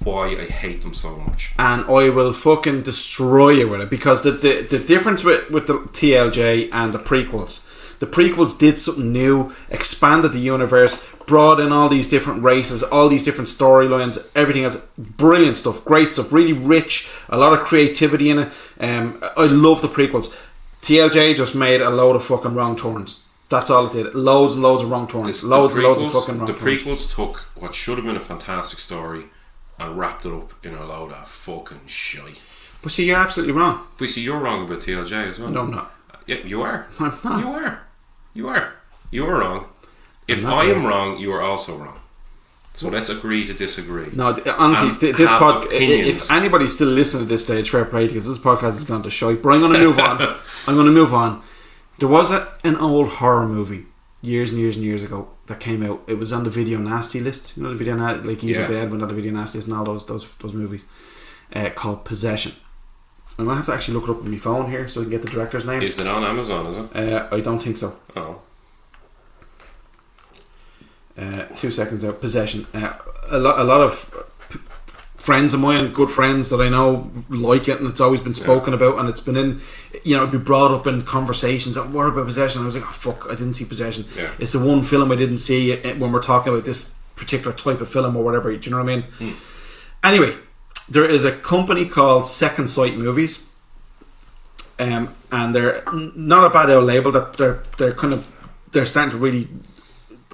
why I hate them so much. And I will fucking destroy you with it, because the difference with the TLJ and the prequels did something new, expanded the universe, brought in all these different races, all these different storylines, everything else. Brilliant stuff, great stuff, really rich, a lot of creativity in it. I love the prequels. TLJ just made a load of fucking wrong turns. That's all it did. Loads and loads of wrong turns. Loads of fucking wrong turns. The prequels took what should have been a fantastic story and wrapped it up in a load of fucking shite. But see, you're absolutely wrong. But see, you're wrong about TLJ as well. No, I'm not. Yeah, you are. I'm not. You are. You are wrong. If I am wrong, you are also wrong. So let's agree to disagree. No, honestly, this podcast, if anybody's still listening to this stage, fair play, because this podcast has gone to shite. But I'm going to move on. There was an old horror movie years and years and years ago that came out. It was on the Video Nasty list. You know the Video Nasty, like Evil Dead went on the Video Nasty list and all those movies. Called Possession. I'm going to have to actually look it up on my phone here so I can get the director's name. Is it on Amazon, is it? I don't think so. Oh. 2 seconds out. Possession. A lot of friends of mine, good friends that I know, like it, and it's always been spoken about, and it's been in, you know, it'd be brought up in conversations. What about Possession? And I was like, oh fuck, I didn't see Possession. It's the one film I didn't see when we're talking about this particular type of film or whatever. Do you know what I mean? Anyway, there is a company called Second Sight Movies, and they're not a bad old label. They're starting to really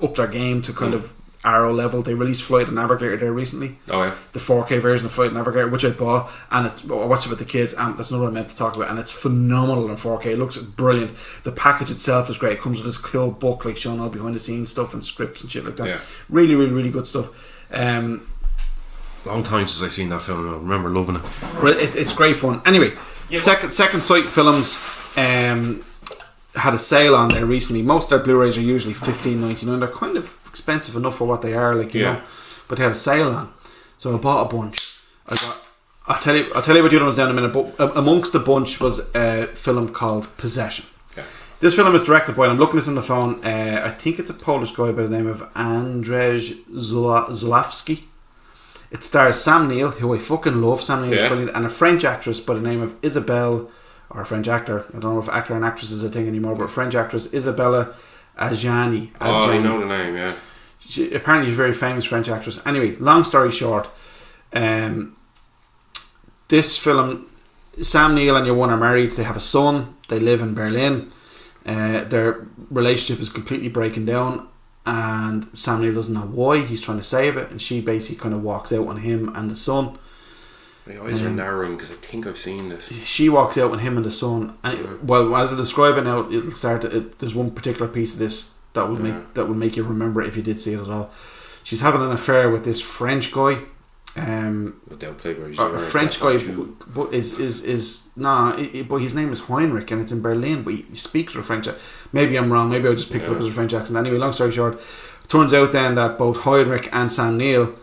up their game to kind of Arrow level. They released Flight of Navigator there recently. Oh yeah, the 4K version of Flight of Navigator, which I bought, and I watched it with the kids, and that's not what I meant to talk about. And it's phenomenal in 4K. It looks brilliant. The package itself is great. It comes with this cool book, like showing all behind the scenes stuff and scripts and shit like that. Yeah. Really, really, really good stuff. Long time since I seen that film. I remember loving it. But it's great fun. Anyway, Second Sight Films had a sale on there recently. Most of their Blu-rays are usually $15.99. They're kind of expensive enough for what they are, like you know. But they had a sale on, so I bought a bunch. I'll tell you what the other ones down in a minute. But amongst the bunch was a film called Possession. Yeah. This film is directed by, and I'm looking this on the phone. I think it's a Polish guy by the name of Andrzej Zulawski. It stars Sam Neill, who I fucking love. Sam Neill is brilliant, and a French actress by the name of Isabelle, or a French actor. I don't know if actor and actress is a thing anymore, but a French actress, Isabella Adjani. Oh, I know the name, yeah. Apparently she's a very famous French actress. Anyway, long story short, this film, Sam Neill and your one are married. They have a son. They live in Berlin. Their relationship is completely breaking down, and Sam Neill doesn't know why. He's trying to save it, and she basically kind of walks out on him and the son. My eyes are narrowing because I think I've seen this. She walks out on him and the son, and well, as I describe it now, it'll start. There's one particular piece of this that will make you remember it if you did see it at all. She's having an affair with this French guy. A French guy, but but his name is Heinrich, and it's in Berlin, but he speaks with a French. Maybe I'm wrong. Maybe I just picked it up as a French accent. Anyway, long story short, turns out then that both Heinrich and Sam Neill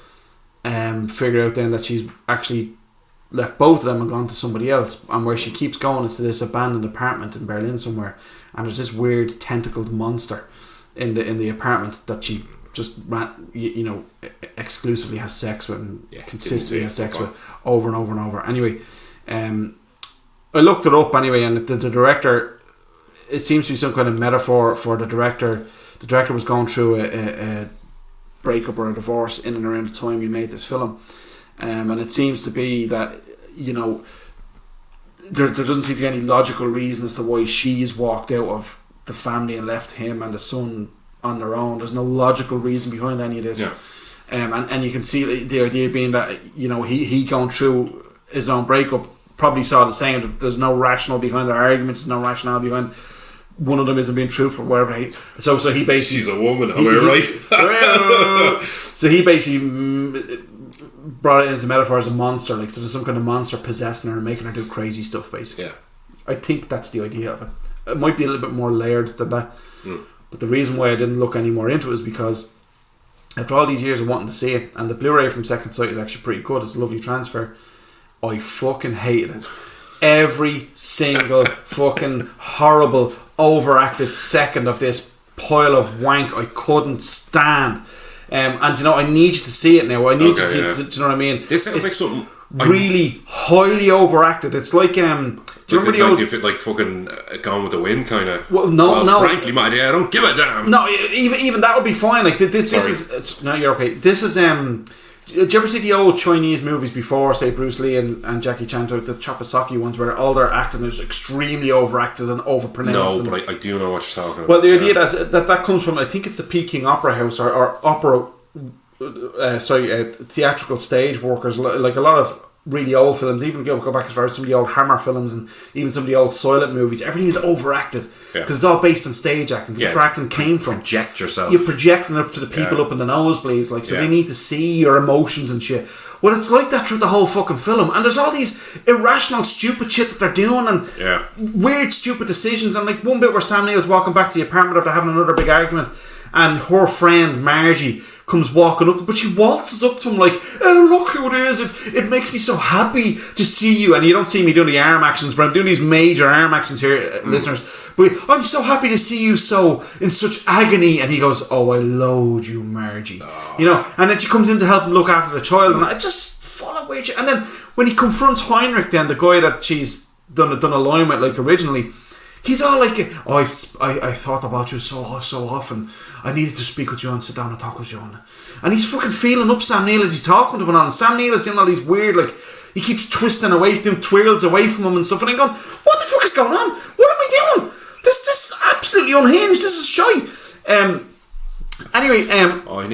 figure out then that she's actually left both of them and gone to somebody else, and where she keeps going is to this abandoned apartment in Berlin somewhere, and there's this weird tentacled monster in the apartment that she just exclusively has sex with and consistently has sex with over and over and over. Anyway, I looked it up anyway, and the director, it seems to be some kind of metaphor for the director. The director was going through a breakup or a divorce in and around the time he made this film, and it seems to be that there doesn't seem to be any logical reason as to why she's walked out of the family and left him and the son on their own. There's no logical reason behind any of this. And you can see the idea being that he going through his own breakup probably saw the same, that there's no rationale behind their arguments, there's no rationale behind one of them isn't being truthful, whatever. So he basically, she's a woman, am I right? So he basically brought it in as a metaphor as a monster, like, so there's some kind of monster possessing her and making her do crazy stuff, basically. I think that's the idea of it. It might be a little bit more layered than that. But the reason why I didn't look any more into it is because after all these years of wanting to see it, and the Blu-ray from Second Sight is actually pretty good, it's a lovely transfer, I fucking hated it. Every single fucking horrible, overacted second of this pile of wank I couldn't stand. And I need you to see it now. I need you to see it. Do you know what I mean? This sounds like something really highly overacted. It's like do you remember the old? If it like fucking Gone with the Wind kind of? Well, no. Frankly, my dear, I don't give a damn. No, even that would be fine. Like this is. No, you're okay. This is Did you ever see the old Chinese movies before, say Bruce Lee and Jackie Chan, the Chapasaki ones, where all their acting is extremely overacted and overpronounced? No, but I do know what you're talking about. Well, the idea that comes from, I think it's the Peking Opera House or opera. Theatrical stage workers, like a lot of really old films, even go back as far as some of the old Hammer films and even some of the old silent movies, everything is overacted because it's all based on stage acting, because where acting came from. Project yourself. You're projecting up to the people up in the nosebleeds, like, so they need to see your emotions and shit. Well, it's like that through the whole fucking film, and there's all these irrational stupid shit that they're doing and weird stupid decisions, and like one bit where Sam Neill's walking back to the apartment after having another big argument, and her friend Margie comes walking up, but she waltzes up to him like, oh, look who it is, it makes me so happy to see you. And you don't see me doing the arm actions, but I'm doing these major arm actions here, listeners, but I'm so happy to see you so in such agony. And he goes, oh, I loathe you, Margie. And then she comes in to help him look after the child, and I just full of weird shit. And then when he confronts Heinrich, then the guy that she's done a line with, like, originally, he's all like, oh, I thought about you so often. I needed to speak with you and sit down and talk with you. And he's fucking feeling up Sam Neill as he's talking to him. And Sam Neill is doing all these weird, like, he keeps twisting away, doing twirls away from him and stuff. And I'm going, what the fuck is going on? What am I doing? This is absolutely unhinged. This is shy. Anyway,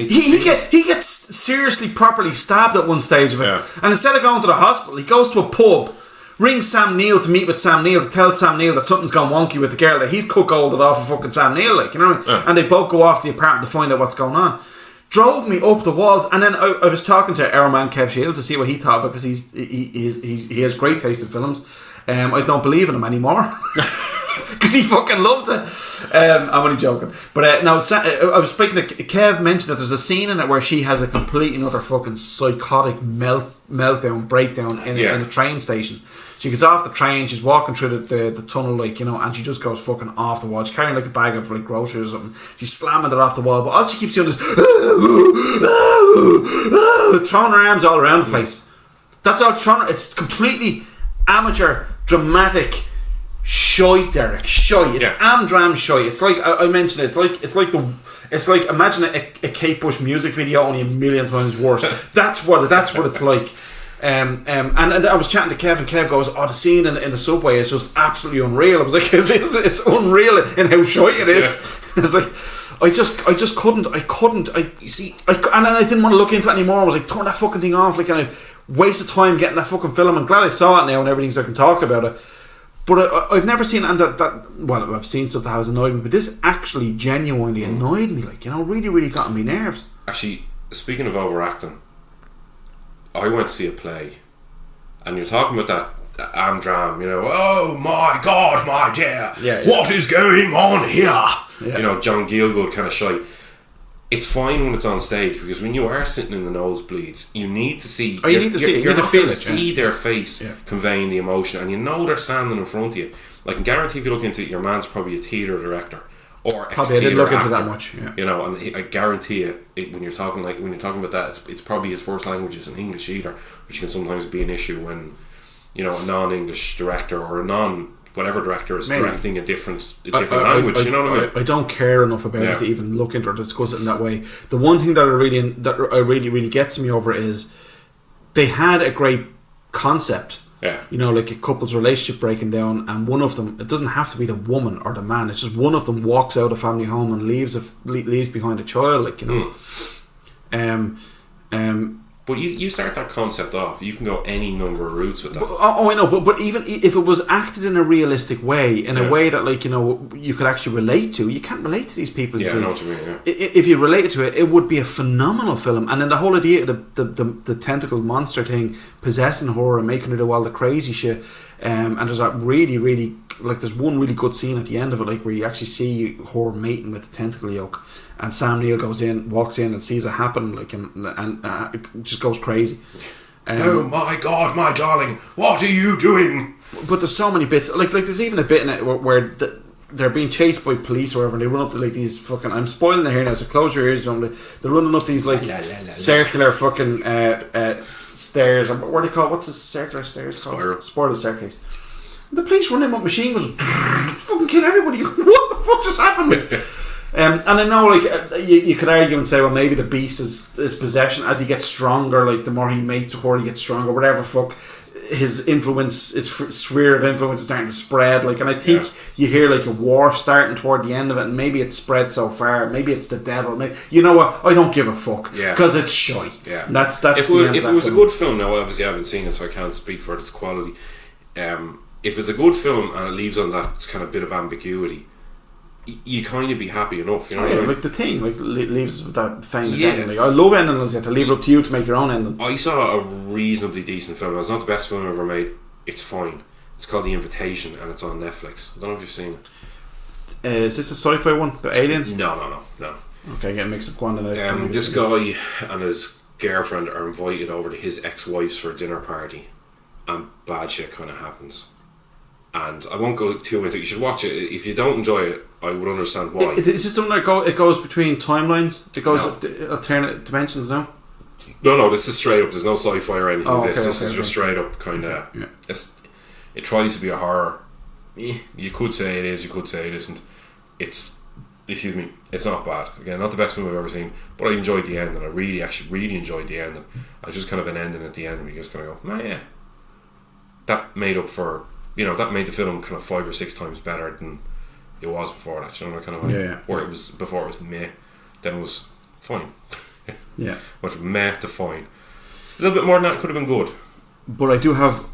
he gets seriously properly stabbed at one stage of it. And instead of going to the hospital, he goes to a pub, rings Sam Neill to meet with Sam Neill, to tell Sam Neill that something's gone wonky with the girl, that he's cuckolded off of fucking Sam Neill, like, and they both go off to the apartment to find out what's going on. Drove me up the walls, and then I was talking to our man Kev Shields to see what he thought, because he has great taste in films. I don't believe in him anymore. because he fucking loves it. I'm only joking. But now, I was speaking to Kev, mentioned that there's a scene in it where she has a complete and utter fucking psychotic meltdown, breakdown in a train station. She gets off the train, she's walking through the tunnel, like, you know, and she just goes fucking off the wall. She's carrying like a bag of like groceries or something. She's slamming it off the wall, but all she keeps doing is throwing her arms all around the place. That's all trying. It's completely amateur, dramatic shite, Derek. Shite. It's am-dram shite. It's like I mentioned it. It's like imagine a Kate Bush music video only a million times worse. That's what it's like. And I was chatting to Kev, and Kev goes, "Oh, the scene in the subway is just absolutely unreal." I was like, "It's unreal in how shite it is." Yeah. It's like I just couldn't. You see, and I didn't want to look into it anymore. I was like, "Turn that fucking thing off!" Like, kind of waste of time getting that fucking film. I'm glad I saw it now and everything, so I can talk about it. But I've never seen, and well, I've seen stuff that has annoyed me, but this actually genuinely annoyed me. Like, you know, really, really got on my nerves. Actually, speaking of overacting, I went to see a play, and you're talking about that am-dram, you know, oh my God, my dear, what is going on here? Yeah. You know, John Gielgud kind of shite. It's fine when it's on stage, because when you are sitting in the nosebleeds, you need to see. You need to see it. You're not going to see see their face conveying the emotion, and you know they're standing in front of you. Like, I guarantee if you look into it, your man's probably a theatre director or probably I didn't look into that much. Yeah. You know, and I guarantee when you're talking about that, it's probably his first language isn't English either, which can sometimes be an issue when, you know, a non-English director or a whatever director is directing a different language. You know what I mean? I don't care enough about it to even look into or discuss it in that way. The one thing that really gets me over is they had a great concept. Yeah. You know, like a couple's relationship breaking down, and one of them, it doesn't have to be the woman or the man, it's just one of them walks out of family home and leaves behind a child, like, you know. But you start that concept off, you can go any number of routes with that. I know, but even if it was acted in a realistic way, in a way that, like, you know, you could actually relate to, you can't relate to these people. Yeah, I know what you mean. Yeah. If you related to it, it would be a phenomenal film. And then the whole idea of the tentacle monster thing possessing her and making her do all the crazy shit. And there's that really, really, like, there's one really good scene at the end of it, like, where you actually see her mating with the tentacle yolk, and Sam Neill walks in and sees it happen, like, and it just goes crazy. Oh my God, my darling, what are you doing? But there's so many bits, like there's even a bit in it where they're being chased by police or whatever, and they run up to, like, these fucking, I'm spoiling it here now, so close your ears. They're running up these, like, circular fucking stairs. What do they call, what's the circular stairs called? Spiral staircase. The police run in with machine guns, fucking kill everybody. What the fuck just happened? And I know, like, you could argue and say, well, maybe the beast is possession. As he gets stronger, like, the more he mates with her, he gets stronger, whatever fuck. His influence, his sphere of influence is starting to spread, like, and I think you hear, like, a war starting toward the end of it, and maybe it's spread so far, maybe it's the devil, you know what, I don't give a fuck, because it's shy. That's if it was a good film, now obviously I haven't seen it, so I can't speak for its quality. If it's a good film and it leaves on that kind of bit of ambiguity, you kind of be happy enough, you know what I mean? Like, the thing, like, leaves with that famous ending. Like, I love endings, to leave it up to you to make your own ending. I saw a reasonably decent film. It's not the best film I've ever made. It's fine. It's called The Invitation, and it's on Netflix. I don't know if you've seen it. Is this a sci-fi one? The aliens? No. Okay, get mixed up one. This guy and his girlfriend are invited over to his ex-wife's for a dinner party, and bad shit kind of happens. And I won't go too into it. You should watch it. If you don't enjoy it, I would understand why. Is this something that it goes between timelines? It goes alternate dimensions, no? No, this is straight up. There's no sci-fi or anything. This is just straight up kind of... Yeah. It tries to be a horror. You could say it is, you could say it isn't. It's not bad. Again, not the best film I've ever seen, but I enjoyed the end, and I really enjoyed the end. I was just kind of an ending at the end where you just kind of go, that made up for... You know, that made the film kind of 5 or 6 times better than it was before that. You know, kind of way. Where it was before, it was meh, then it was fine. Went from meh to fine. A little bit more than that could have been good. But I do have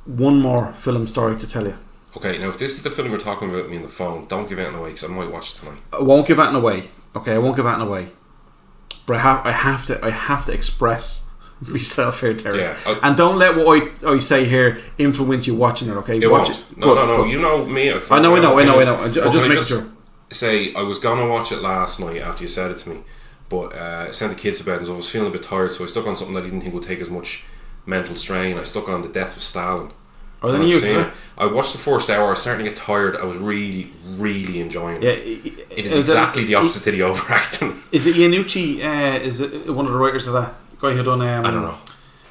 one more film story to tell you. Okay, now if this is the film you're talking about me on the phone, don't give anything away, because I might watch it tonight. I won't give anything away. Okay, I won't give anything away. But I have to express myself here, Terry. Yeah, and don't let what I say here influence you watching it. Okay, It watch won't. it. No, Good, no. good. You know me. I know. I'm just making sure. Say I was gonna watch it last night after you said it to me, but I sent the kids to bed and so I was feeling a bit tired, so I stuck on something that I didn't think would take as much mental strain. I stuck on The Death of Stalin. Oh, then you see it. I watched the first hour. I was starting to get tired. I was really, really enjoying it. Yeah, It is exactly the opposite to the overacting. Is it Iannucci? Is it one of the writers of that guy who done? I don't know.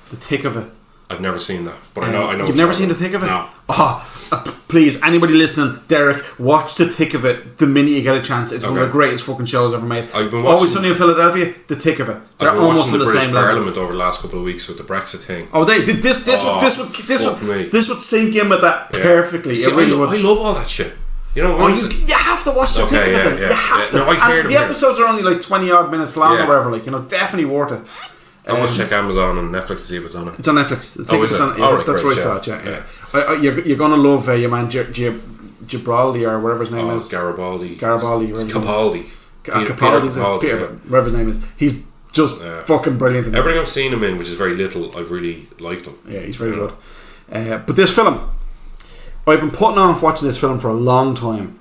The Thick of It. I've never seen that, but I know. You've never seen The Thick of It? No. Please, anybody listening, Derek, watch The Thick of It the minute you get a chance. It's one of the greatest fucking shows ever made. I've been Always Sunny in Philadelphia, The Thick of It. They're almost on the British same level. Parliament over the last couple of weeks with the Brexit thing. Oh, they did this would sink in with that perfectly. See, It really I would. love all that shit. You know, You have to watch The Thick of It. You have to. No, I've heard And the episodes are only like 20 odd minutes long or whatever. Like, definitely worth it. I must check Amazon and Netflix to see if it's on it. It's on Netflix. The Thick of It's on. That's where I saw it. Yeah. You're gonna love your man Gibraldi or whatever his name is. Garibaldi. It's Capaldi. Peter, whatever his name is. He's just fucking brilliant. Everything I've seen him in, which is very little, I've really liked him. Yeah, he's very good. But this film, I've been putting off watching this film for a long time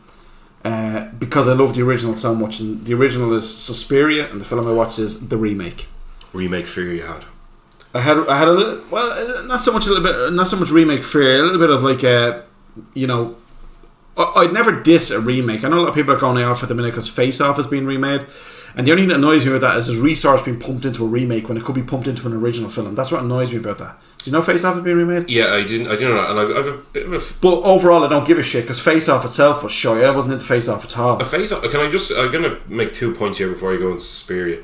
because I love the original so much. And the original is Suspiria, and the film I watched is the remake. Remake fear you had. I had a little, well, not so much remake fear, a little bit of like I'd never diss a remake. I know a lot of people are going off at the minute because Face Off has been remade, and the only thing that annoys me about that is there's resource being pumped into a remake when it could be pumped into an original film. That's what annoys me about that. Do you know Face Off has been remade? Yeah, I didn't know that, and I've a bit of a. But overall, I don't give a shit because Face Off itself was shy. I wasn't into Face Off at all. A Face Off. I'm gonna make 2 points here before I go into Suspiria.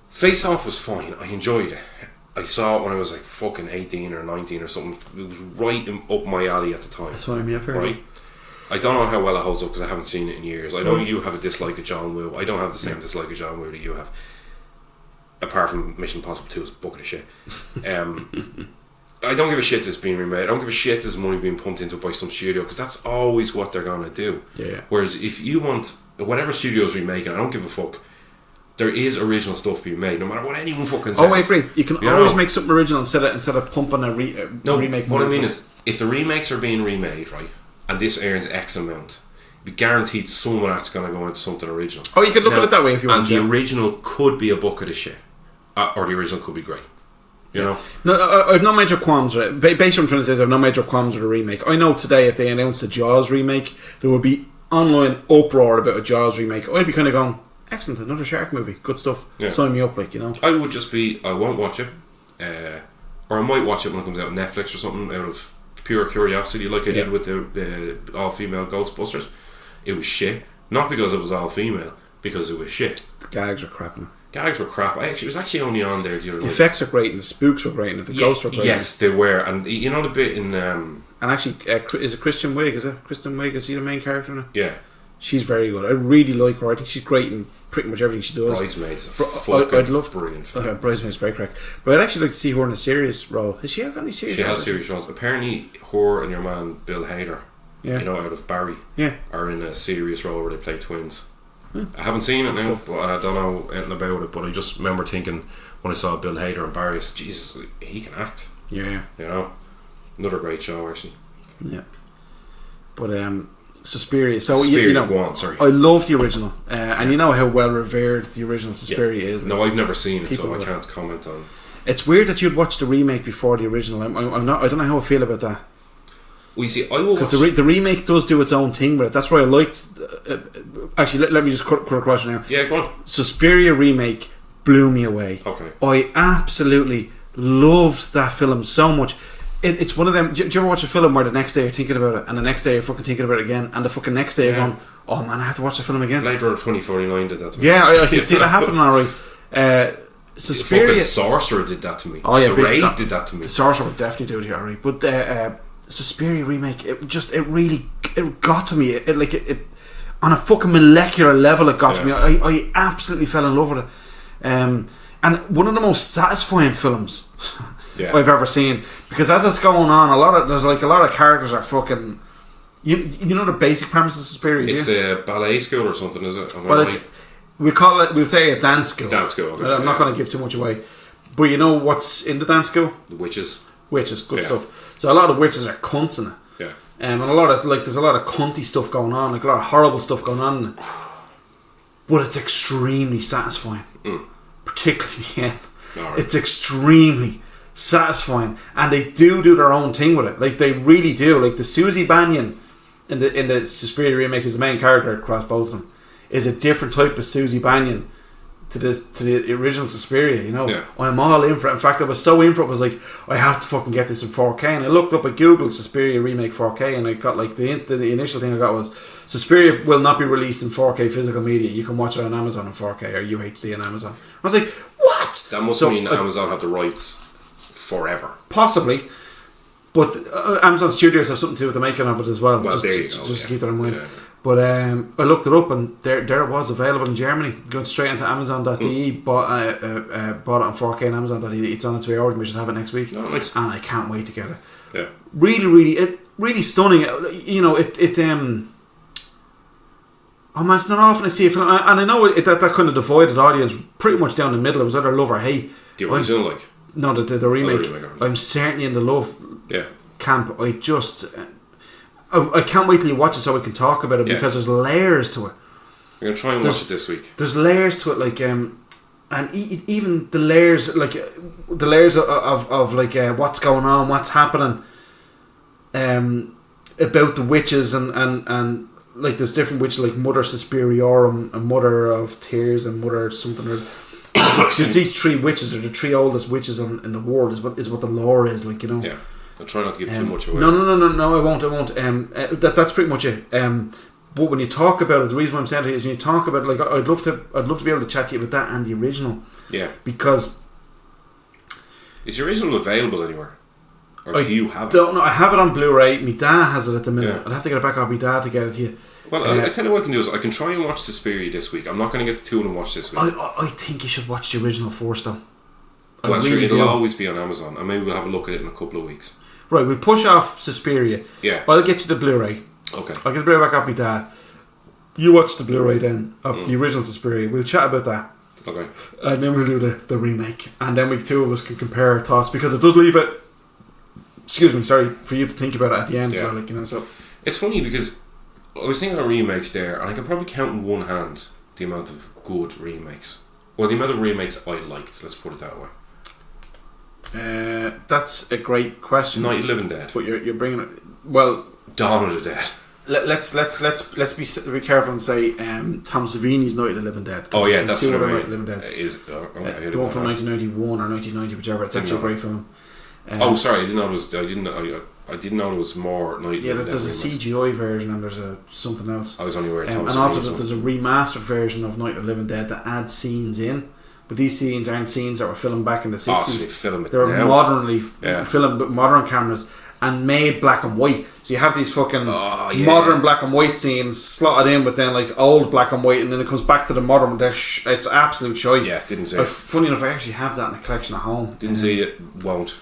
Face Off was fine. I enjoyed it. I saw it when I was like fucking 18 or 19 or something. It was right up my alley at the time. That's what I mean. Right. I don't know how well it holds up because I haven't seen it in years. I know you have a dislike of John Woo. I don't have the same dislike of John Woo that you have. Apart from Mission Impossible 2 is a bucket of shit. I don't give a shit that's being remade. I don't give a shit there's money being pumped into it by some studio because that's always what they're gonna do. Yeah. Whereas if you want whatever studio's remaking, I don't give a fuck. There is original stuff being made, no matter what anyone fucking says. Oh, I agree. You can always make something original instead of pumping a remake. What I mean is, if the remakes are being remade, right, and this earns X amount, be guaranteed some of that's going to go into something original. Oh, you can look at it that way if you want. And the original could be a bucket of shit, or the original could be great. You know? No, I have no major qualms with it. Basically, what I'm trying to say is I have no major qualms with a remake. I know today if they announced a Jaws remake, there would be online uproar about a Jaws remake. I'd be kind of going, excellent, another shark movie, good stuff. Yeah. Sign me up, I would just be, I won't watch it, or I might watch it when it comes out on Netflix or something out of pure curiosity, like I did with the all-female Ghostbusters. It was shit, not because it was all-female, because it was shit. The gags were crap. Gags were crap. It was actually only on there the other night. The effects are great, and the spooks were great, and the ghosts were great. Yes, they were, and you know the bit in... and actually, is it Kristen Wiig? Is he the main character in it? Yeah. She's very good. I really like her. I think she's great in pretty much everything she does. Bridesmaids, I'd love brilliant. Bridesmaids, great crack. But I'd actually like to see her in a serious role. Has she ever got any serious? She has serious roles. Apparently, her and your man Bill Hader, out of Barry, are in a serious role where they play twins. I haven't seen it now, but I don't know anything about it. But I just remember thinking when I saw Bill Hader and Barry, I said, Jesus, he can act. Yeah. You know, another great show actually. Yeah. But Suspiria. So go on, sorry. I love the original, and you know how well revered the original Suspiria is. No, I've never seen it, so I can't comment on. It's weird that you'd watch the remake before the original. I'm not. I don't know how I feel about that. Well, you see, I will because the remake does do its own thing, but that's why I liked. Actually, let me just cut across now. Yeah, go on. Suspiria remake blew me away. Okay. I absolutely loved that film so much. It's one of them. Do you ever watch a film where the next day you're thinking about it, and the next day you're fucking thinking about it again, and the fucking next day you're going, "Oh man, I have to watch the film again." Blade Runner 2049 did that to me. Yeah, I can see that happening alright. Suspiria, the fucking Sorcerer did that to me. Oh yeah, the Raid did that to me. The Sorcerer would definitely do it here, alright. But Suspiria remake, it got to me. It on a fucking molecular level, it got to me. I absolutely fell in love with it. And one of the most satisfying films. I've ever seen, because as it's going on, there's a lot of characters are fucking. You know the basic premise of Suspiria. It's a ballet school or something, is it? We'll say a dance school. Dance school. Okay. I'm not going to give too much away, But you know what's in the dance school? The witches. Witches, good Yeah. stuff. So a lot of witches are cunts in it. Yeah. And a lot of there's a lot of cunty stuff going on, like a lot of horrible stuff going on in it. But it's extremely satisfying. Particularly the end. Alright. It's extremely satisfying. And they do their own thing with it. Like they really do. Like the Susie Banyan in the Suspiria remake, who's the main character across both of them, is a different type of Susie Banyan to the original Suspiria, you know. Yeah. I'm all in for it. In fact, I was so in for it, I was like, I have to fucking get this in 4K. And I looked up at Google Suspiria remake 4K, and I got like the initial thing I got was Suspiria will not be released in 4K physical media. You can watch it on Amazon in 4K or UHD on Amazon. I was like, what? That must mean Amazon have the rights forever. Possibly. But Amazon Studios have something to do with the making of it as well. Well, just there you go. to keep that in mind. Yeah. But I looked it up, and there it was, available in Germany. Going straight into Amazon.de, bought it on 4K on Amazon.de. It's on its way over. We should have it next week. Oh, nice. And I can't wait to get it. Yeah. Really stunning. You know, oh man, it's not often I see a film, and I know that kind of divided audience pretty much down the middle. It was either love or hate. The original, like? No, the remake. Oh, the remake. I'm certainly in the love Yeah. camp. I can't wait till you watch it so we can talk about it, because there's layers to it. I'm going to try and watch it this week. There's layers to it, like and even the layers, like the layers of like what's going on, what's happening, about the witches and like there's different witches, like Mother Suspiriorum and Mother of Tears and Mother something. These three witches are the three oldest witches in the world. Is what the lore is, like, you know. Yeah. I'll try not to give too much away. No, I won't. That's pretty much it. But when you talk about it, the reason why I'm saying it is when you talk about it, like I'd love to be able to chat to you about that and the original. Yeah. Because is the original available anywhere? Or do you have it? Don't know. I have it on Blu-ray. My dad has it at the minute. Yeah. I'd have to get it back off my dad to get it to you. Well, I tell you what I can do is I can try and watch Suspiria this week. I'm not going to get the two of them watched this week. I think you should watch the original first, though. Well, sure, it'll always be on Amazon, and maybe we'll have a look at it in a couple of weeks. Right, we'll push off Suspiria. Yeah. I'll get you the Blu-ray. Okay. I'll get the Blu-ray back off my dad. You watch the Blu-ray then of the original Suspiria. We'll chat about that. Okay. And then we'll do the remake. And then we two of us can compare our thoughts, because it does leave it, for you to think about it at the end as well. Like, you know, so it's funny because I was thinking of remakes there, and I can probably count in one hand the amount of good remakes. Well, the amount of remakes I liked, let's put it that way. that's a great question. Night of the Living Dead. But you're bringing it. Well, Dawn of the Dead. let's be careful and say Tom Savini's Night of the Living Dead. Oh yeah, that's two what other I Night mean. of the Living Dead. Okay, The one from 1991 or 1990, whichever. It's actually a great film. Sorry, I didn't know it was. I didn't know it was more Night of the Yeah, Living Dead. there's a CGI version and there's something else. I was only aware of Tom and also Savini's there's a remastered version of Night of the Living Dead that adds scenes in. But these scenes aren't scenes that were filmed back in the 60s. So they film it They were now. modernly filmed with modern cameras and made black and white. So you have these fucking modern black and white scenes slotted in with then like old black and white, and then it comes back to the modern. It's absolute shite. Yeah, didn't see it. Funny enough, I actually have that in a collection at home. Didn't see it, won't.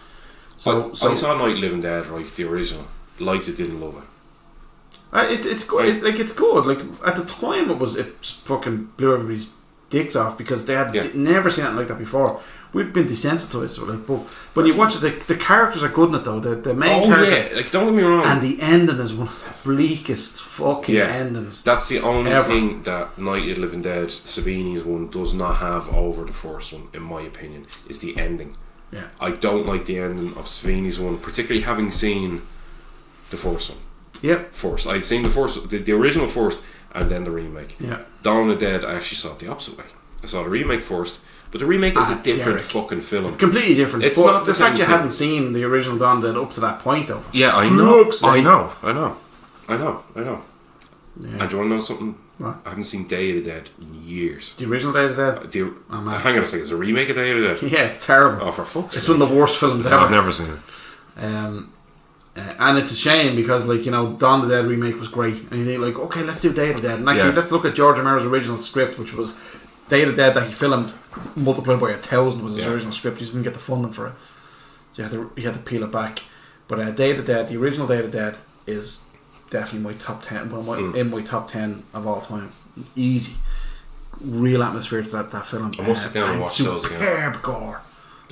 So I saw Night of the Living Dead, right, the original. Liked it, didn't love it. It's good. It's good. Like at the time, it fucking blew everybody's dicks off because they had never seen anything like that before. We've been desensitized to it, like, but when you watch it, the characters are good in it though. The main character, like, don't get me wrong. and the ending is one of the bleakest fucking endings. That's the only ever. thing that Night of the Living Dead, Savini's one, does not have over the first one, in my opinion, is the ending. Yeah, I don't like the ending of Savini's one, particularly having seen the first one. Yep. First, I'd seen the original first, and then the remake. Yeah. Dawn of the Dead, I actually saw it the opposite way. I saw the remake first, but the remake is a different fucking film. It's completely different. It's but not the the fact same you thing. hadn't seen the original Dawn of the Dead up to that point, though. Yeah, I know. I know. Yeah. And do you want to know something? What? I haven't seen Day of the Dead in years. The original Day of the Dead. Hang on a second, is a remake of Day of the Dead? Yeah, it's terrible. Oh, for fuck's sake. It's one of the worst films ever. I've never seen it. And it's a shame because, like, you know, Dawn of the Dead remake was great, and you think, like, okay, let's do Day of the Dead, and actually let's look at George Romero's original script, which was Day of the Dead that he filmed multiplied by 1,000 was his original script. He just didn't get the funding for it, so you had to peel it back. But Day of the Dead, the original Day of the Dead, is definitely my top 10. In my top 10 of all time, easy. Real atmosphere to that film. I must sit down and watch those again. Superb gore.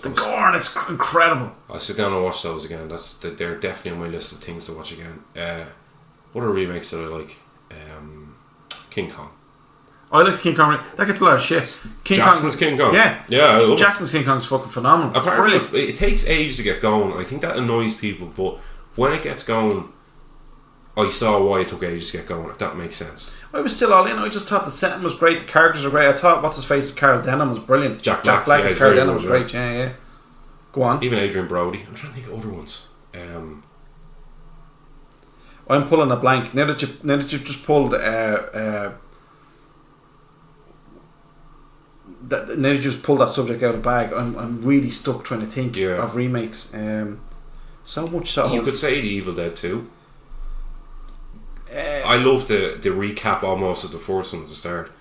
The gore, and it's incredible. I'll sit down and watch those again. They're definitely on my list of things to watch again. What are remakes that I like? King Kong. I like King Kong. That gets a lot of shit. Jackson's King Kong. Yeah. I love Jackson's King Kong's fucking phenomenal. Apart from it takes ages to get going. I think that annoys people, but when it gets going, I saw why it took ages to get going, if that makes sense. I was still all in. I just thought the setting was great, the characters were great. I thought what's his face, Carl Denham was brilliant. Jack Black as Carl Denham was great. Yeah. Go on. Even Adrian Brody. I'm trying to think of other ones. I'm pulling a blank. Now that you've just pulled that subject out of the bag, I'm really stuck trying to think of remakes. So much so. You could say The Evil Dead 2. I love the recap almost of the first one at the start,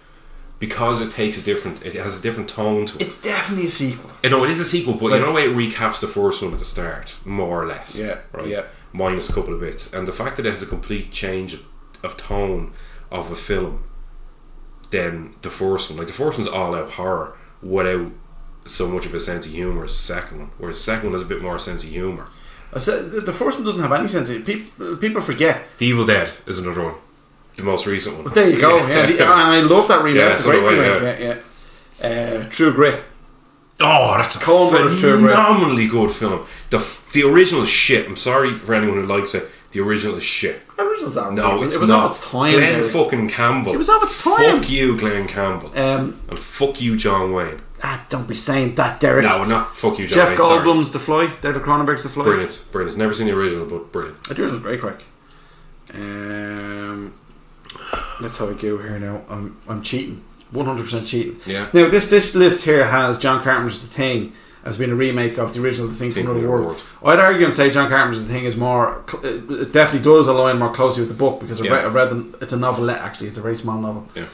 because it has a different tone to it. It's definitely a sequel. No, it is a sequel, but you know the way it recaps the first one at the start, more or less. Yeah, right. Yeah. Minus a couple of bits, and the fact that it has a complete change of tone of a film than the first one. Like the first one's all out horror without so much of a sense of humour as the second one, whereas the second one has a bit more sense of humour. I said the first one doesn't have any sense of it. People forget. The Evil Dead is another one, the most recent one. But there you go. Yeah, and I love that remake. It's a great remake. Yeah. True Grit. Oh, that's a phenomenally good film. The original is shit. I'm sorry for anyone who likes it. The original is shit. The original's not. No, it was not. Of its time. Glenn fucking Campbell. It was of its time. Fuck you, Glenn Campbell. And fuck you, John Wayne. Don't be saying that, Derek. No, not fuck you, John Jeff Wayne. Goldblum's The Fly. David Cronenberg's The Fly. Brilliant. Never seen the original, but brilliant. The original's great crack. Let's have a go here now. I'm cheating. 100% cheating. Yeah. Now this list here has John Carpenter's The Thing as being a remake of the original The Thing from Another World. I'd argue and say John Carpenter's The Thing is more. It definitely does align more closely with the book, because I've read them. It's a novelette actually. It's a very small novel. Yeah.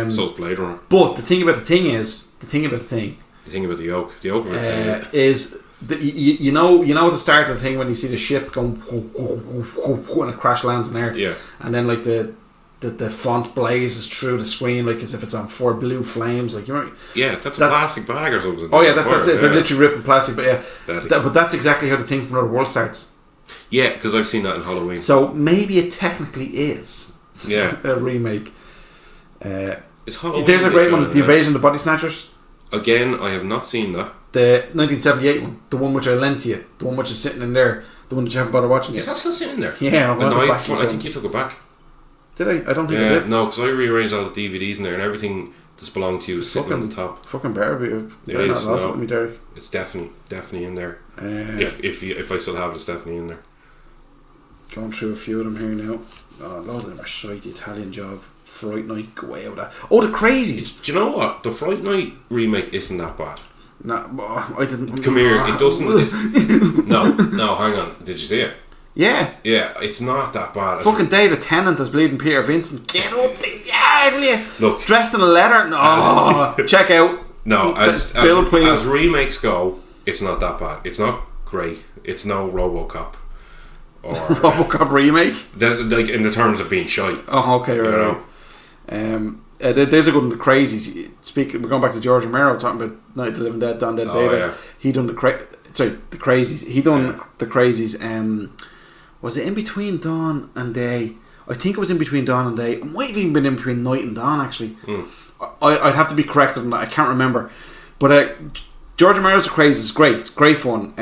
So it's Blade Runner. But the thing about the thing is the thing about the thing. The thing about the yoke of the thing is that you know at the start of the thing when you see the ship going and it crash lands on Earth. Yeah. And then like the font blazes through the screen like as if it's on 4 blue flames, like, you know. Yeah, that's a plastic bag or something. Oh yeah, that's it. They're literally ripping plastic, but yeah, That, but that's exactly how the Thing from Another World starts. Yeah, because I've seen that in Halloween. So maybe it technically is a remake. It's Halloween. There's a great one, The Invasion of the Body Snatchers. Again, I have not seen that. The 1978 one, the one which I lent you, the one which is sitting in there, the one that you haven't bothered watching yet. Is that still sitting there? Yeah, I think you took it back. Did I? I don't think I did. No, because I rearranged all the DVDs in there, and everything that's belonged to you is sitting on the top. Fucking better It is. not lost it with me, Derek. It's definitely in there. If I still have it, it's definitely in there. Going through a few of them here now. Oh, a lot of them are shite. The Italian Job, Fright Night, go away with that. Oh, The Crazies. Do you know what? The Fright Night remake isn't that bad. No, I didn't. Come here. It doesn't. No. Hang on. Did you see it? Yeah. Yeah, it's not that bad. Fucking David Tennant as bleeding Peter Vincent. Get up the yard, will you? Look, dressed in a leather. No, check out. No, as remakes go, it's not that bad. It's not great. It's no Robocop or Robocop remake. Like in the terms of being shite. Oh, okay, right. There's a good one, The Crazies. We're going back to George Romero talking about Night of the Living Dead, Dawn Dead Day. Yeah. He done The Crazies. He done The Crazies. Was it in between Dawn and Day? I think it was in between Dawn and Day. It might have even been in between Night and Dawn, actually. I'd have to be corrected on that. I can't remember. But George Romero's The Crazies is great. It's great fun.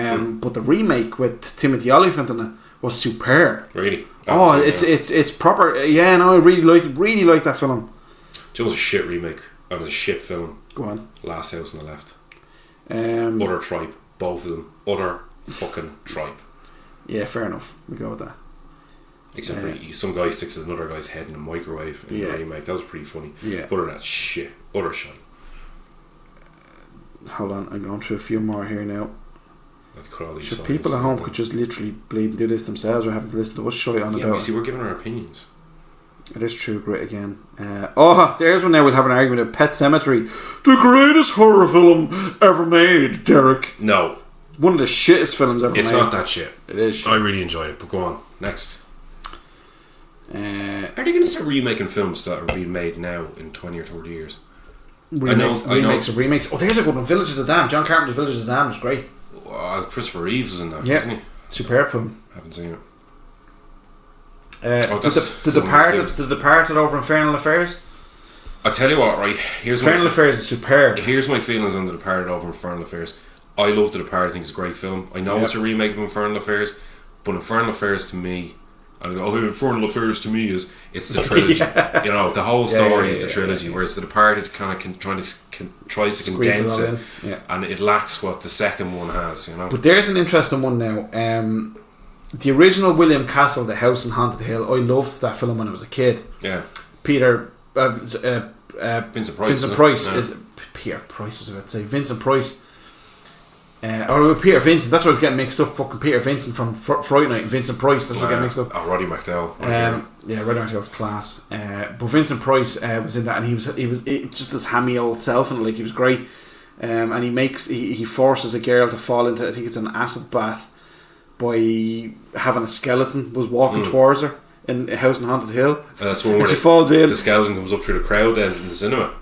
But the remake with Timothy Olyphant in it was superb. Really? It's proper. Yeah, no, I really like that film. It was a shit remake and a shit film. Go on. Last House on the Left. Utter tripe. Both of them. Utter fucking tripe. Yeah, fair enough. We go with that. Except for some guy sticks another guy's head in a microwave in the remake. That was pretty funny. Yeah. But other than that, shit. Utter shite. Hold on, I'm going through a few more here now. So people at home could just literally bleed and do this themselves, or having to listen to us shite on about. Yeah, but see, we're giving our opinions. It is True Grit again. There's one now we'll have an argument of Pet Sematary, the greatest horror film ever made, Derek. No. One of the shittest films ever made. It's not that shit. It is shit. I really enjoyed it, but go on. Next. Are they going to start remaking films that are being made now in 20 or 30 years? remakes of remakes. Oh, there's a good one. Village of the Damned. John Carpenter's Village of the Damned was great. Christopher Reeves was in that, Yeah, wasn't he? superb film. Haven't seen it. The Departed over Infernal Affairs. I tell you what, right? Infernal Affairs is superb. Here's my feelings on The Departed over Infernal Affairs. I love The Departed. I think it's a great film. I know it's a remake of Infernal Affairs, but Infernal Affairs to me, Infernal Affairs to me it's the trilogy. You know, the whole story is the trilogy. Whereas The Departed kind of tries to condense it, and it lacks what the second one has. You know. But there's an interesting one now. The original William Castle, The House on Haunted Hill. I loved that film when I was a kid. Yeah. Vincent Price is Peter Price. Was I about to say Vincent Price. Or Peter Vincent. That's where I was getting mixed up. Fucking Peter Vincent from Fright Night and Vincent Price. That's where I was getting mixed up. Roddy McDowell. Roddy McDowell's class. But Vincent Price was in that, and he was just his hammy old self, and like he was great. And he forces a girl to fall into, I think it's an acid bath, by having a skeleton was walking towards her in a House on Haunted Hill. That's one where she falls in. The skeleton comes up through the crowd then in the cinema.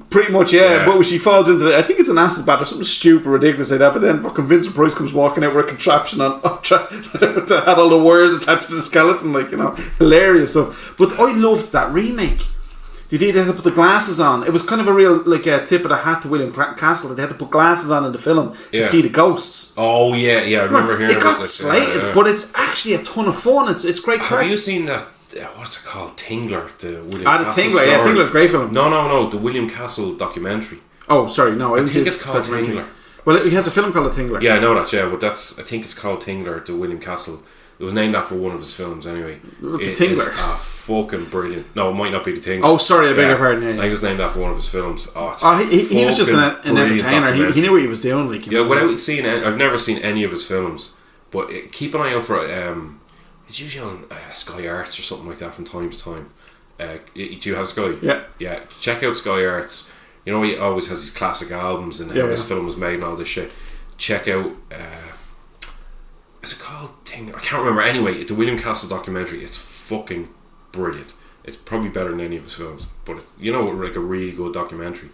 Pretty much, yeah. But she falls into I think it's an acid bath or something stupid, ridiculous like that. But then fucking Vincent Price comes walking out with a contraption on that had all the wires attached to the skeleton, like, you know, hilarious stuff. But I loved that remake. They had to put the glasses on. It was kind of a real, like, a tip of the hat to William Castle that they had to put glasses on in the film to see the ghosts. Oh yeah, I remember hearing about this. It got slated, but it's actually a ton of fun. It's great. Have you seen that? What's it called? Tingler, the William Castle Tingler story. Yeah, Tingler's a great film. No, the William Castle documentary. Oh, sorry, no. I think it's called Tingler. Well, he has a film called The Tingler. Yeah, I know that, but I think it's called Tingler, the William Castle. It was named after one of his films, anyway. The Tingler. Fucking brilliant. No, it might not be The Tingler. Oh, sorry, I beg your pardon. I think it was named after one of his films. He was just an entertainer. He knew what he was doing. Like, without seeing it, I've never seen any of his films, but keep an eye out for it's usually on Sky Arts or something like that from time to time. Do you have Sky? Yeah. Check out Sky Arts. You know, he always has these classic albums and how his film was made and all this shit. Check out. Is it called Tingler? I can't remember. Anyway, the William Castle documentary. It's fucking brilliant. It's probably better than any of his films, but like a really good documentary.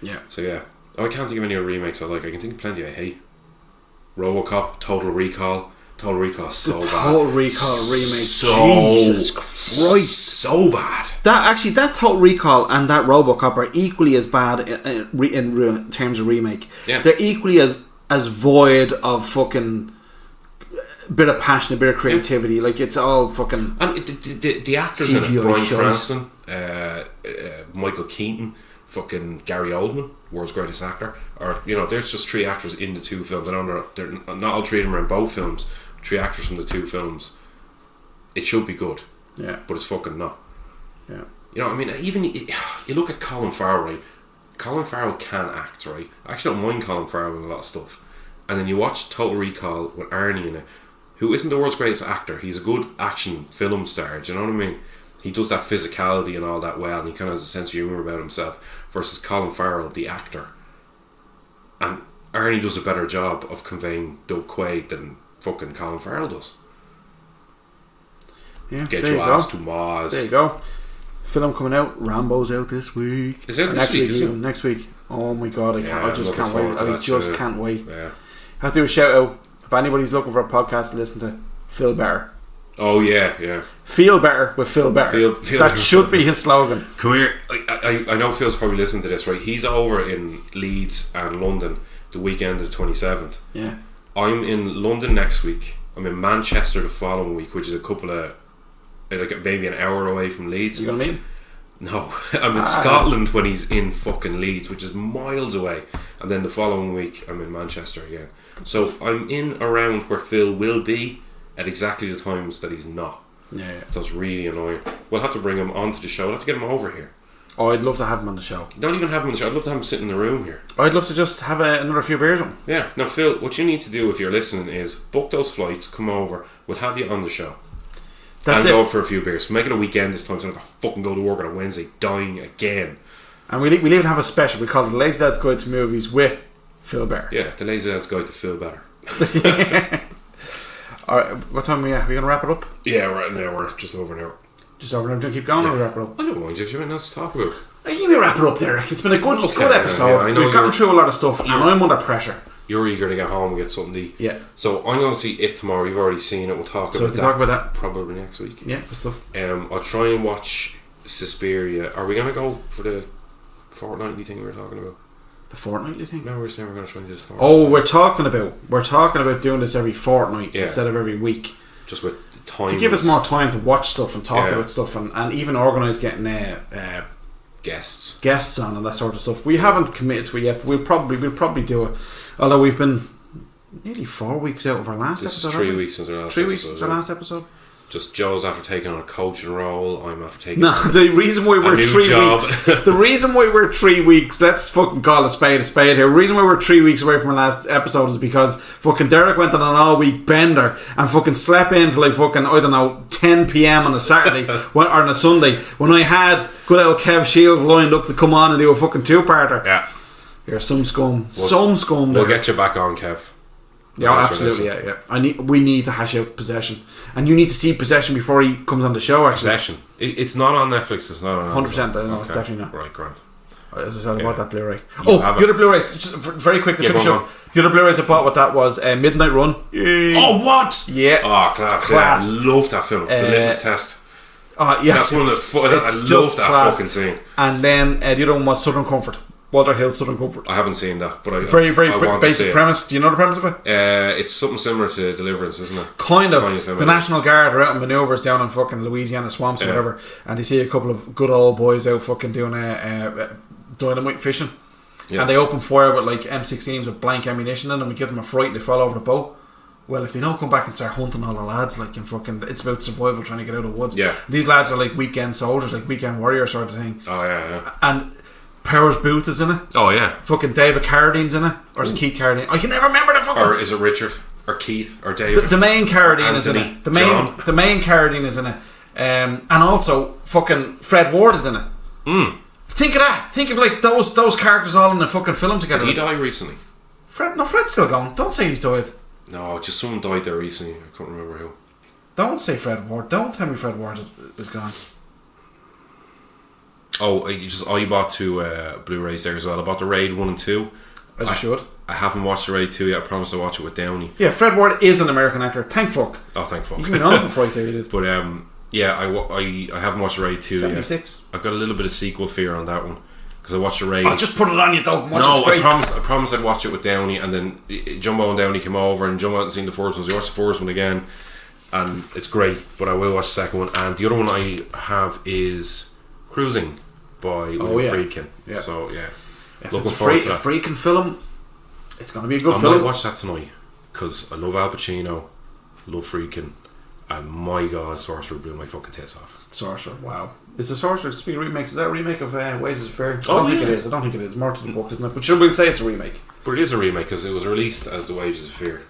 Yeah. So yeah. I can't think of any other remakes I like. I can think of plenty I hate. Robocop, Total Recall. Total Recall so bad. Total Recall remake. Jesus Christ, so bad. That Total Recall and that Robocop are equally as bad in terms of remake. Yeah. They're equally as void of fucking bit of passion, a bit of creativity. Like, it's all fucking. And the actors in it: Bryan Cranston, Michael Keaton, fucking Gary Oldman, world's greatest actor. Or, you know, there's just three actors in the two films. They're not all three of them are in both films. Three actors from the two films. It should be good. Yeah. But it's fucking not. Yeah. You know, I mean, even you look at Colin Farrell, right? Colin Farrell can act, right? I actually don't mind Colin Farrell in a lot of stuff. And then you watch Total Recall with Arnie in it, who isn't the world's greatest actor. He's a good action film star. Do you know what I mean? He does that physicality and all that well, and he kind of has a sense of humour about himself. Versus Colin Farrell, the actor. And Arnie does a better job of conveying Doug Quaid than fucking Colin Farrell does. Yeah, Get your ass to Mars. There you go. Film coming out. Rambo's out this week. Is it this week? Even, next week. Oh my god, I just can't wait. I just can't wait. Yeah. I have to do a shout out. If anybody's looking for a podcast to listen to, Phil Better. Oh yeah. Feel better with Phil Better. Feel that should be his slogan. Come here. I know Phil's probably listening to this, right? He's over in Leeds and London the weekend of the 27th. Yeah. I'm in London next week. I'm in Manchester the following week, which is a couple of, like, maybe an hour away from Leeds. You gonna meet him? No, I'm in Scotland when he's in fucking Leeds, which is miles away. And then the following week I'm in Manchester again. So I'm in around where Phil will be at exactly the times that he's not. Yeah. So it's really annoying. We'll have to bring him onto the show. We'll have to get him over here. Oh, I'd love to have him on the show. Don't even have him on the show. I'd love to have him sit in the room here. I'd love to just have another few beers on. Yeah. Now, Phil, what you need to do if you're listening is book those flights, come over, we'll have you on the show. That's and go for a few beers. Make it a weekend this time so I don't have to fucking go to work on a Wednesday dying again. And we'll even have a special. We call it The Lazy Dad's Guide to Movies with Phil Better. Yeah, The Lazy Dad's Guide to Phil Better. Alright, what time are we at? Are we going to wrap it up? Yeah, right now we're just over now. Just over now. Do you keep going or wrap it up? I don't mind if you want us to talk about. I think we wrap it up there. It's been a good episode. Yeah, I know We've gotten through a lot of stuff, and I'm under pressure. You're eager to get home and get something to eat. Yeah. So I'm going to see It tomorrow. You've already seen it. We'll talk So we about can talk about that probably next week. Yeah, good stuff. I'll try and watch Suspiria. Are we going to go for the fortnightly thing we were talking about? The fortnightly thing? No, we were saying we're going to try and do this fortnightly. Oh, we're talking about doing this every fortnight instead of every week. Just with the time. To give us more time to watch stuff and talk Yeah. about stuff and even organise getting guests on and that sort of stuff. We haven't committed to it yet, but we'll probably do it. Although we've been nearly 4 weeks out of our last This episode. is 3 weeks since our last 3 episode. weeks since our last episode. Just Joe's after taking on a coaching role. I'm after taking No, the reason why we're new 3 job. weeks. The reason why we're 3 weeks. Let's fucking call a spade here. The reason why we're 3 weeks away from our last episode is because fucking Derek went on an all-week bender and fucking slept into like fucking 10 p.m. on a Saturday or on a Sunday when I had good old Kev Shields lined up to come on and do a fucking two-parter. Yeah. You're some scum. Some scum. We'll there. get you back on, Kev. Yeah, absolutely. Yeah. We need to hash out Possession, and you need to see Possession before he comes on the show. Actually, Possession. It's not on Netflix. It's not on 100%. No, it's definitely not. Right, Grant. As I said, I bought that Blu-ray. The other Blu-rays. Just very quick to finish up. The other Blu-rays I bought. What that was? Midnight Run. Oh, what? Yeah. Oh, class. Class. Yeah, I love that film. The Litmus Test. Yeah. That's one of the. I love that fucking scene. And then the other one was Southern Comfort. Walter Hill, Southern Comfort. I haven't seen that, but I very want basic premise. Do you know the premise of it? It's something similar to Deliverance, isn't it? Kind of. Similar. The National Guard are out in manoeuvres down in fucking Louisiana swamps or whatever, and they see a couple of good old boys out fucking doing dynamite fishing, and they open fire with like M16s with blank ammunition in them and give them a fright and they fall over the boat. Well, if they don't come back and start hunting all the lads, like in fucking, it's about survival, trying to get out of the woods. Yeah. These lads are like weekend soldiers, like weekend warrior sort of thing. Oh yeah. And Powers Booth is in it. Oh yeah. Fucking David Carradine's in it, or is it Keith Carradine? I can never remember the fucking. Or is it Richard or Keith or David? The main Carradine is in Anthony, it. John. The main Carradine is in it, and also fucking Fred Ward is in it. Think of that. Think of like those characters all in a fucking film together. Did he die recently? Fred's still going. Don't say he's died. No, just someone died there recently. I can't remember who. Don't say Fred Ward. Don't tell me Fred Ward is gone. Oh, you bought 2 Blu-rays there as well. I bought the Raid 1 and 2. As you should. I haven't watched the Raid 2 yet. I promise I'll watch it with Downey. Yeah, Fred Ward is an American actor. Thank fuck. Oh, thank fuck. You can know for fright there, you did. But yeah, I haven't watched the Raid 2 76. yet. I've got a little bit of sequel fear on that one because I watched the Raid. Oh, just put it on you, don't watch No, it. I promised I'd watch it with Downey, and then Jumbo and Downey came over, and Jumbo hadn't seen the first one, so he watched the first one again, and it's great. But I will watch the second one, and the other one I have is Cruising by William Friedkin. Yeah. So yeah, If looking it's forward to a that. Friedkin film, it's going to be a good I film. might watch that tonight because I love Al Pacino, love Friedkin, and my God, Sorcerer blew my fucking tits off. Sorcerer, wow. Is the Sorcerer speaking remakes? Is that a remake of Wages of Fair? I don't think it is. It's more to the book, isn't it? But sure, we'll say it's a remake. But it is a remake because it was released as The Wages of Fear.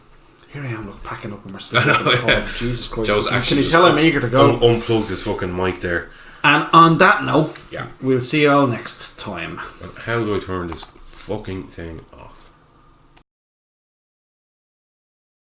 Here I am, look, packing up and we're still in the call. Jesus Christ. Joe's Can actually you tell I'm eager to go? Unplugged his fucking mic there. And on that note, Yeah. we'll see you all next time. How do I turn this fucking thing off?